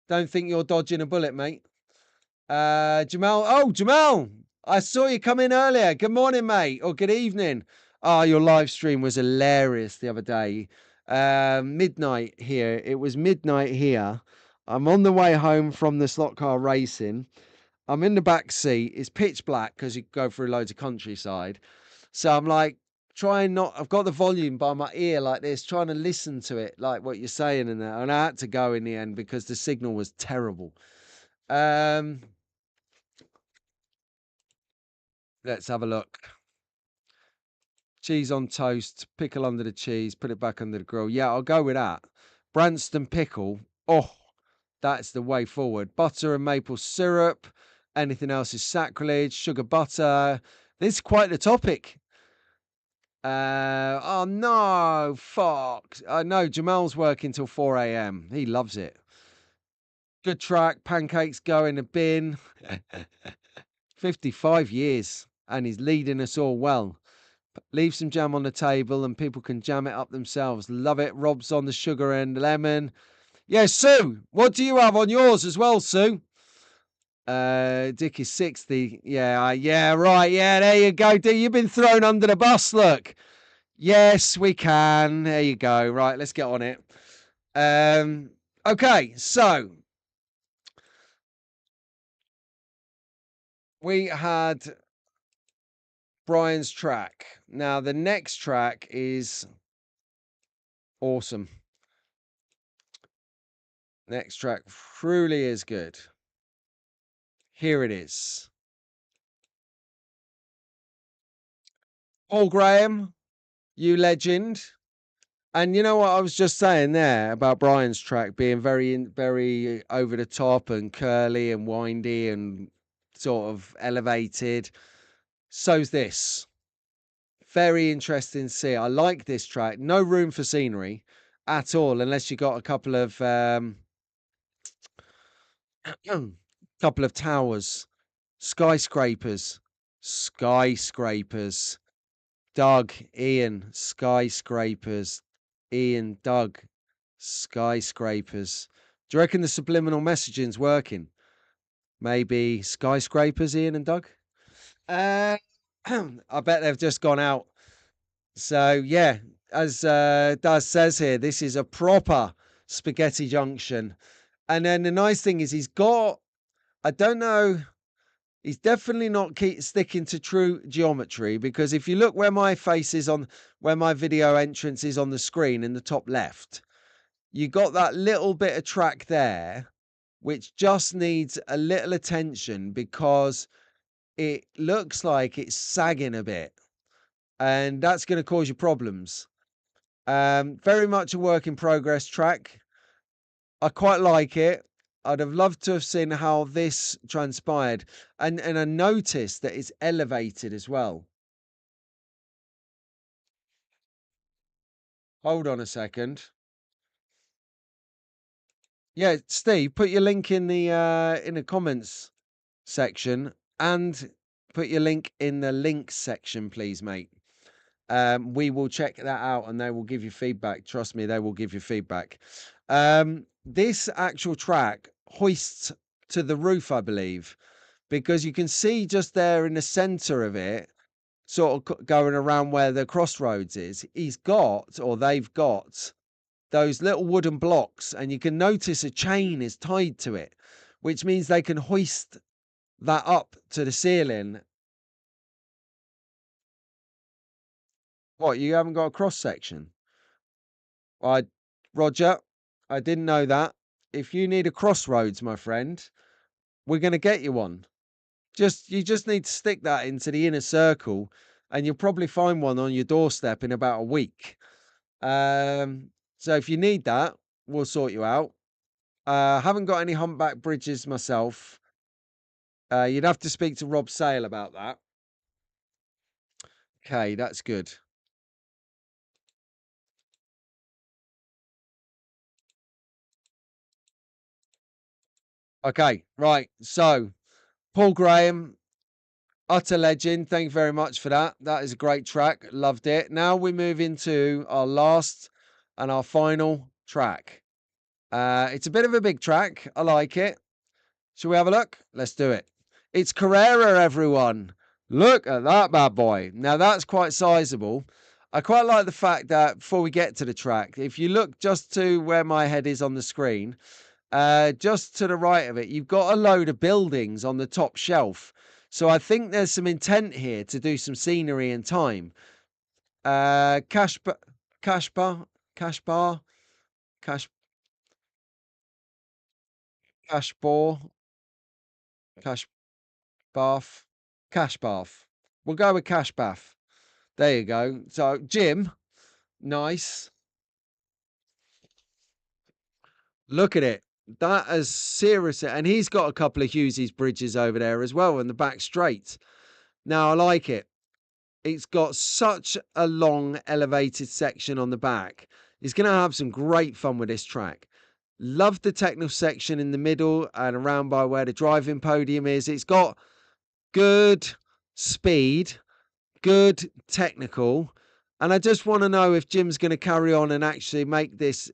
Don't think you're dodging a bullet, mate. Jamal. Oh, Jamal. I saw you come in earlier. Good morning, mate. Or good evening. Oh, your live stream was hilarious the other day. Midnight here. It was midnight here. I'm on the way home from the slot car racing. I'm in the back seat. It's pitch black because you go through loads of countryside. So I'm like, trying not, I've got the volume by my ear like this, trying to listen to it, like what you're saying and that. And I had to go in the end because the signal was terrible. Let's have a look. Cheese on toast, pickle under the cheese, put it back under the grill. Yeah, I'll go with that. Branston pickle. Oh, that's the way forward. Butter and maple syrup. Anything else is sacrilege. Sugar butter. This is quite the topic. Oh no, fuck. No, Jamal's working till 4 a.m. He loves it. Good track. Pancakes go in the bin. 55 years, and he's leading us all well. Leave some jam on the table and people can jam it up themselves. Love it. Rob's on the sugar and lemon. Yeah, Sue, what do you have on yours as well, Sue? Dick is 60. Yeah, right. Yeah, there you go, Dick. You've been thrown under the bus, look. Yes, we can. There you go. Right, let's get on it. Okay, so we had Brian's track. Now, the next track is awesome. Next track truly is good. Here it is. Paul Graham, you legend. And you know what I was just saying there about Brian's track being very over the top and curly and windy and sort of elevated. So's this. Very interesting to see. I like this track. No room for scenery at all, unless you got a couple of couple of towers, skyscrapers, skyscrapers. Doug, Ian, skyscrapers. Ian, Doug, skyscrapers. Do you reckon the subliminal messaging's working? Maybe skyscrapers, Ian and Doug? I bet they've just gone out. So, yeah, as Daz says here, this is a proper spaghetti junction. And then the nice thing is he's got, I don't know, he's definitely not sticking to true geometry, because if you look where my face is on, where my video entrance is on the screen in the top left, you got that little bit of track there, which just needs a little attention because it looks like it's sagging a bit, and that's going to cause you problems. Very much a work in progress track. I quite like it. I'd have loved to have seen how this transpired. And I noticed that it's elevated as well. Hold on a second. Yeah, Steve, put your link in the comments section and put your link in the links section, please, mate. We will check that out and they will give you feedback. Trust me, they will give you feedback. This actual track hoists to the roof, I believe, because you can see just there in the center of it, sort of going around where the crossroads is, he's got, or they've got, those little wooden blocks, and you can notice a chain is tied to it, which means they can hoist that up to the ceiling. What, you haven't got a cross section? Roger, I didn't know that. If you need a crossroads, my friend, we're going to get you one. You just need to stick that into the inner circle, and you'll probably find one on your doorstep in about a week. So if you need that, we'll sort you out. Haven't got any humpback bridges myself. You'd have to speak to Rob Sale about that. Okay, that's good. Okay, right. So Paul Graham, utter legend. Thank you very much for that. That is a great track. Loved it. Now we move into our last and our final track. It's a bit of a big track. I like it. Shall we have a look? Let's do it. It's Carrera, everyone. Look at that bad boy. Now that's quite sizable. I quite like the fact that before we get to the track, if you look just to where my head is on the screen, just to the right of it, you've got a load of buildings on the top shelf. So I think there's some intent here to do some scenery and time. Cash, cash bar, cash bar, cash, cash ball, cash bath, cash bath. We'll go with cash bath. There you go. So Jim, nice. Look at it. That is serious. And he's got a couple of Hughesy's bridges over there as well in the back straight. Now I like it. It's got such a long elevated section on the back. He's going to have some great fun with this track. Love the techno section in the middle and around by where the driving podium is. It's got good speed, good technical. And I just want to know if Jim's going to carry on and actually make this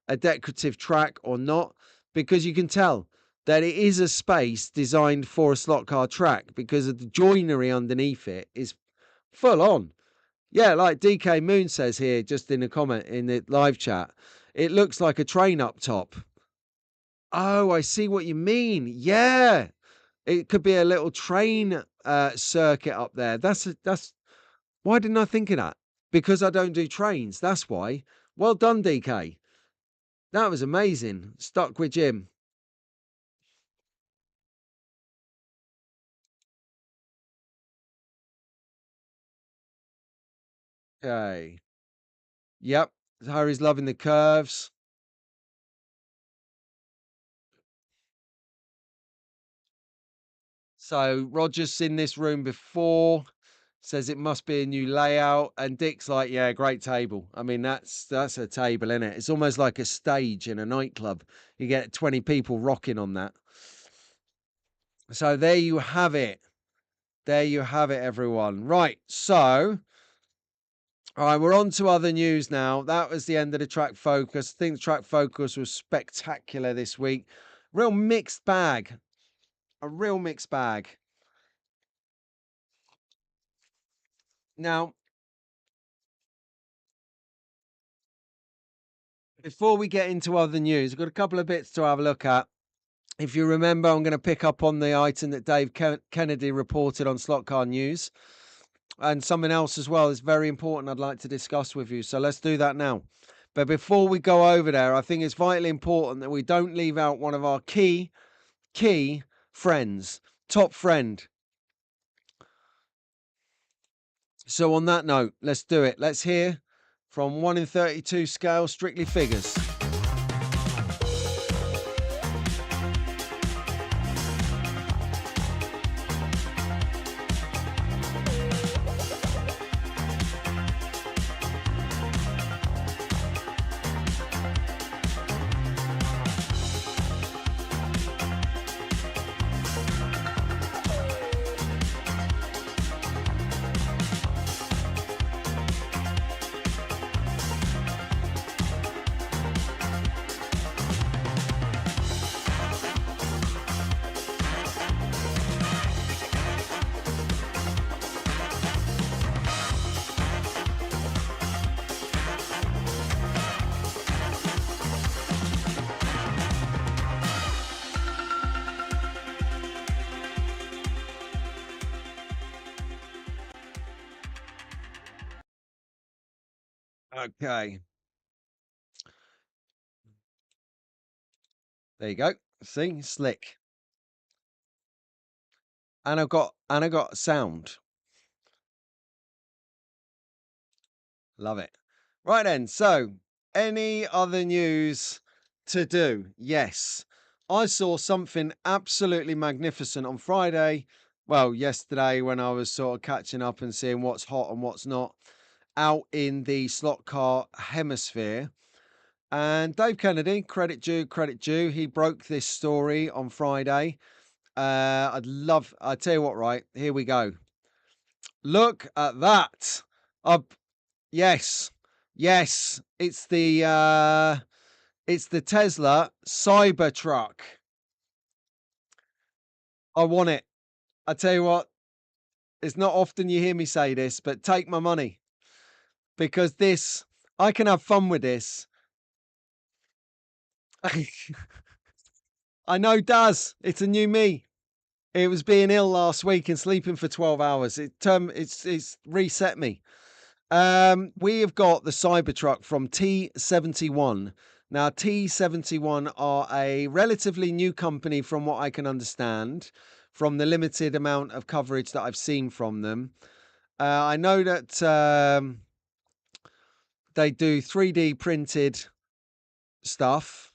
a decorative track or not, because you can tell that it is a space designed for a slot car track because of the joinery underneath it is full on. Yeah, like DK Moon says here, just in a comment in the live chat, it looks like a train up top. Oh, I see what you mean. Yeah, it could be a little train circuit up there. That's why didn't I think of that? Because I don't do trains. That's why. Well done, DK. That was amazing. Stuck with Jim. Okay. Yep. Harry's loving the curves. So Roger's seen this room before, says it must be a new layout, and Dick's like, "Yeah, great table." I mean, that's a table, isn't it? It's almost like a stage in a nightclub. You get 20 people rocking on that. So there you have it. There you have it, everyone. Right. So, all right, we're on to other news now. That was the end of the track focus. I think the track focus was spectacular this week. Real mixed bag. A real mixed bag. Now, before we get into other news, I've got a couple of bits to have a look at. If you remember, I'm going to pick up on the item that Dave Kennedy reported on Slot Car News, and something else as well is very important I'd like to discuss with you. So let's do that now. But before we go over there, I think it's vitally important that we don't leave out one of our key friends, top friend. So on that note, let's do it. Let's hear from 1 in 32 scale, strictly figures. Okay. There you go. See, slick. And I got sound. Love it. Right then. So, any other news to do? Yes. I saw something absolutely magnificent on Friday. Well, yesterday when I was sort of catching up and seeing what's hot and what's not out in the slot car hemisphere. And Dave Kennedy, credit due, credit due. He broke this story on Friday. I tell you what, right? Here we go. Look at that. Up, yes, yes. It's the Tesla Cybertruck. I want it. I tell you what, it's not often you hear me say this, but take my money because this, I can have fun with this. I know, does. It's a new me. It was being ill last week and sleeping for 12 hours. It's reset me. We have got the Cybertruck from T71. Now, T71 are a relatively new company from what I can understand, from the limited amount of coverage that I've seen from them. I know that they do 3D printed stuff,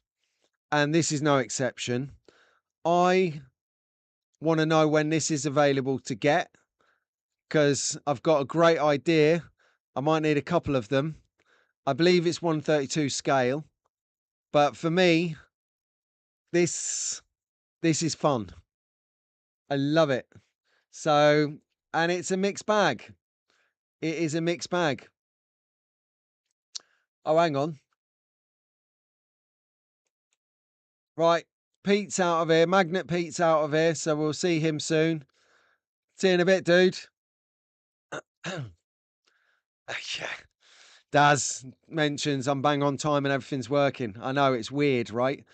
and this is no exception. I want to know when this is available to get because I've got a great idea. I might need a couple of them. I believe it's 132 scale, but for me, this this is fun. I love it. So, and it's a mixed bag. It is a mixed bag. Oh, hang on. Right, Pete's out of here. Magnet Pete's out of here, so we'll see him soon. See you in a bit, dude. Yeah. Daz mentions I'm bang on time and everything's working. I know it's weird, right?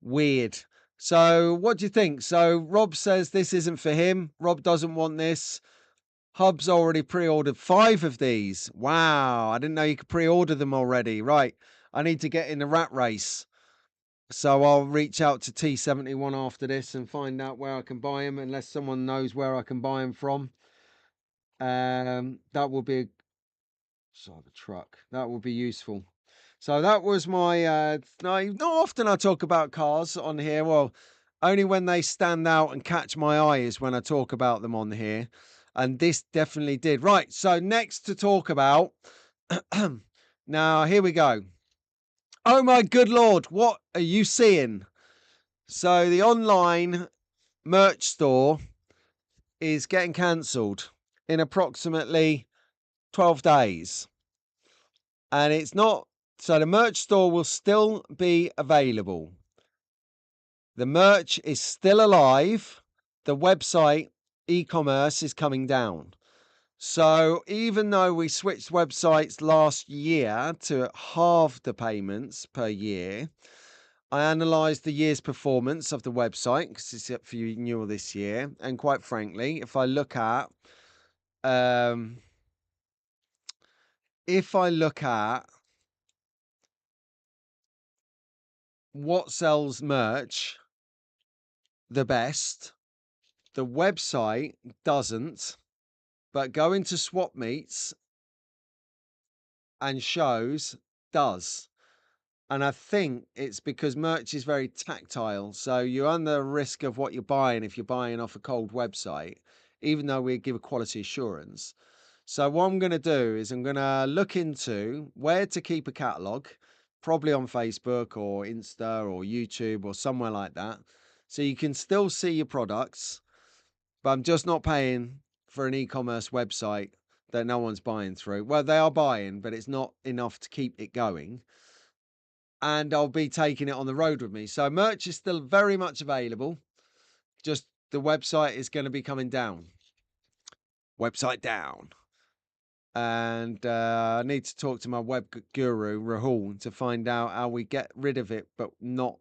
Weird. So, what do you think? So, Rob says this isn't for him. Rob doesn't want this. Hub's already pre-ordered 5 of these. Wow, I didn't know you could pre-order them already. Right, I need to get in the rat race. So I'll reach out to T71 after this and find out where I can buy them, unless someone knows where I can buy them from. That will be a Cybertruck. That will be useful. So that was my. No, not often I talk about cars on here. Well, only when they stand out and catch my eye is when I talk about them on here, and this definitely did. Right. So next to talk about. Now here we go. Oh my good lord! What are you seeing? So the online merch store is getting cancelled in approximately 12 days. And it's not, so the merch store will still be available. The merch is still alive. The website e-commerce is coming down. So even though we switched websites last year to halve the payments per year, I analysed the year's performance of the website because it's up for renewal this year. And quite frankly, if I look at what sells merch the best, the website doesn't, but going to swap meets and shows does. And I think it's because merch is very tactile. So you're under risk of what you're buying if you're buying off a cold website, even though we give a quality assurance. So what I'm going to do is I'm going to look into where to keep a catalogue, probably on Facebook or Insta or YouTube or somewhere like that. So you can still see your products, but I'm just not paying for an e-commerce website that no one's buying through. Well, they are buying, but it's not enough to keep it going. And I'll be taking it on the road with me. So merch is still very much available. Just the website is going to be coming down. Website down. And I need to talk to my web guru, Rahul, to find out how we get rid of it, but not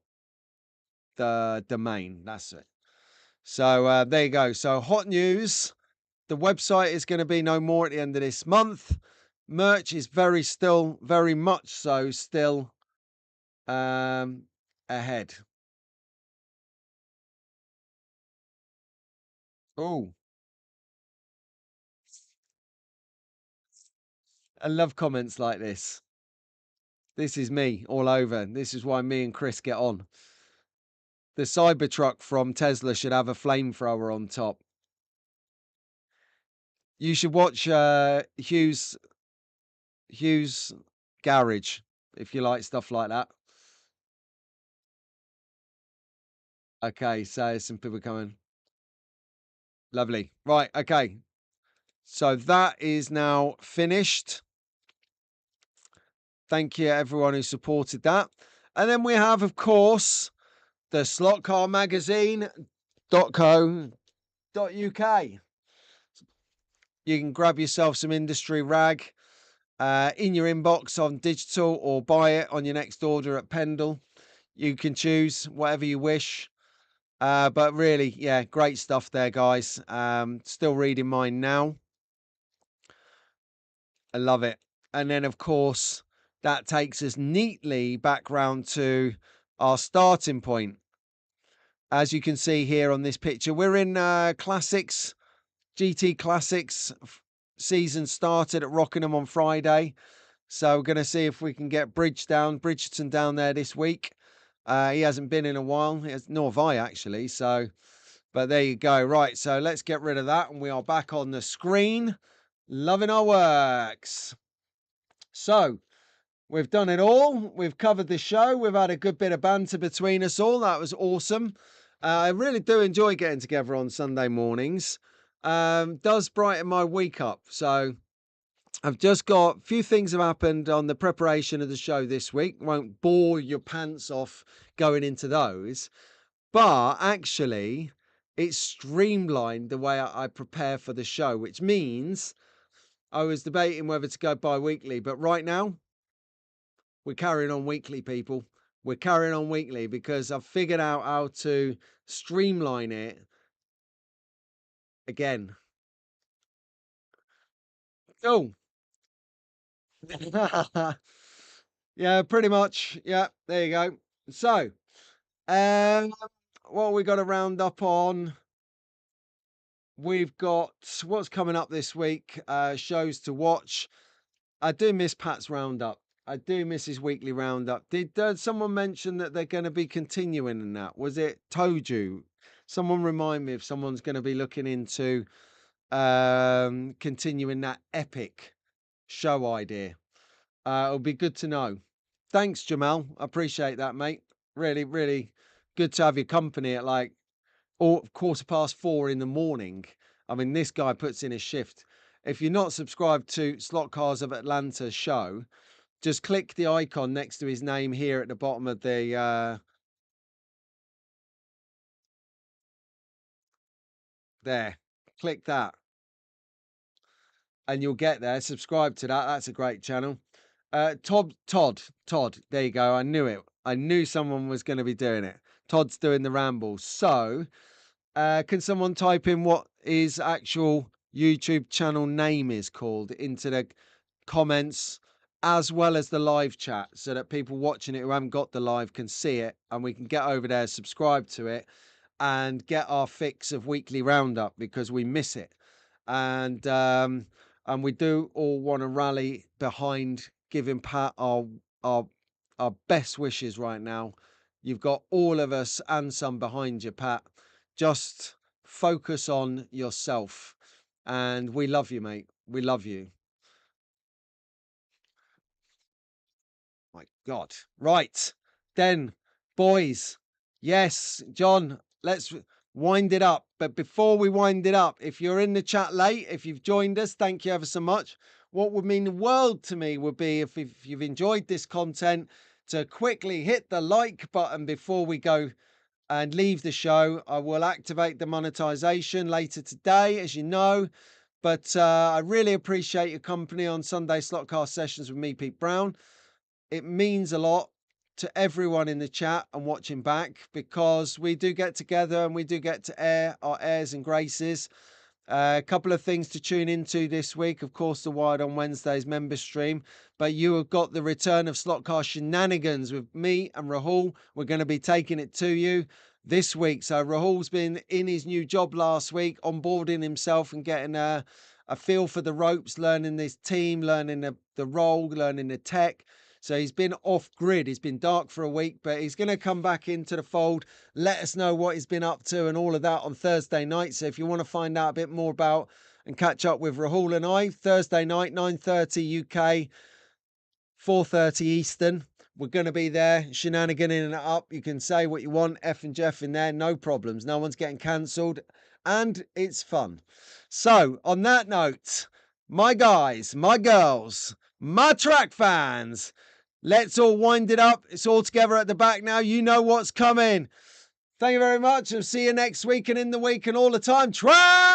the domain. That's it. So there you go. So hot news. The website is going to be no more at the end of this month. Merch is very much so still ahead. Oh, I love comments like this. This is me all over. This is why me and Chris get on. The Cybertruck from Tesla should have a flamethrower on top. You should watch Hugh's Garage if you like stuff like that. Okay, so some people coming. Lovely. Right, okay. So that is now finished. Thank you everyone who supported that. And then we have, of course, the slotcarmagazine.co.uk. You can grab yourself some industry rag in your inbox on digital or buy it on your next order at Pendle. You can choose whatever you wish. But really, yeah, great stuff there, guys. Still reading mine now. I love it. And then, of course, that takes us neatly back round to our starting point. As you can see here on this picture, we're in Classics, GT Classics. Season started at Rockingham on Friday. So we're going to see if we can get Bridgerton down there this week. He hasn't been in a while, nor have I actually. So, but there you go. Right, so let's get rid of that. And we are back on the screen, loving our works. So we've done it all. We've covered the show. We've had a good bit of banter between us all. That was awesome. I really do enjoy getting together on Sunday mornings. Does brighten my week up. So I've just got a few things have happened on the preparation of the show this week. Won't bore your pants off going into those. But actually, it's streamlined the way I prepare for the show, which means I was debating whether to go bi-weekly, but right now we're carrying on weekly, people. We're carrying on weekly because I've figured out how to streamline it again. Oh, yeah, pretty much. Yeah, there you go. So, um, what we got to round up on? We've got what's coming up this week, shows to watch. I do miss Pat's roundup. I do miss his weekly roundup. Did someone mention that they're going to be continuing in that? Was it Toju? Someone remind me if someone's going to be looking into continuing that epic show idea. It'll be good to know. Thanks, Jamal. I appreciate that, mate. Really, really good to have your company at like or 4:15 in the morning. I mean, this guy puts in a shift. If you're not subscribed to Slot Cars of Atlanta show, just click the icon next to his name here at the bottom of the there. Click that and you'll get there. Subscribe to that. That's a great channel. Todd. There you go. I knew it. I knew someone was going to be doing it. Todd's doing the ramble. So, can someone type in what his actual YouTube channel name is called into the comments as well as the live chat so that people watching it who haven't got the live can see it and we can get over there, subscribe to it and get our fix of weekly roundup because we miss it. And we do all want to rally behind giving Pat our our best wishes right now. You've got all of us and some behind you, Pat. Just focus on yourself. And we love you, mate. We love you. My God. Right. Then, boys. Yes, John, let's wind it up. But before we wind it up, if you're in the chat late, if you've joined us, thank you ever so much. What would mean the world to me would be if you've enjoyed this content to quickly hit the like button before we go and leave the show. I will activate the monetization later today, as you know. But I really appreciate your company on Sunday Slotcast sessions with me, Pete Brown. It means a lot to everyone in the chat and watching back because we do get together and we do get to air our airs and graces. A couple of things to tune into this week. Of course, the Wired on Wednesdays member stream. But you have got the return of Slotcast Shenanigans with me and Rahul. We're going to be taking it to you this week. So Rahul's been in his new job last week, onboarding himself and getting a feel for the ropes, learning this team, learning the role, learning the tech. So he's been off grid. It's been dark for a week, but he's going to come back into the fold, let us know what he's been up to and all of that on Thursday night. So if you want to find out a bit more about and catch up with Rahul and I, Thursday night, 9:30 UK, 4:30 Eastern. We're going to be there, shenaniganing it up. You can say what you want, F and Jeff in there, no problems. No one's getting cancelled, and it's fun. So, on that note, my guys, my girls, my track fans, let's all wind it up. It's all together at the back now. You know what's coming. Thank you very much. I'll see you next week and in the week and all the time. Track!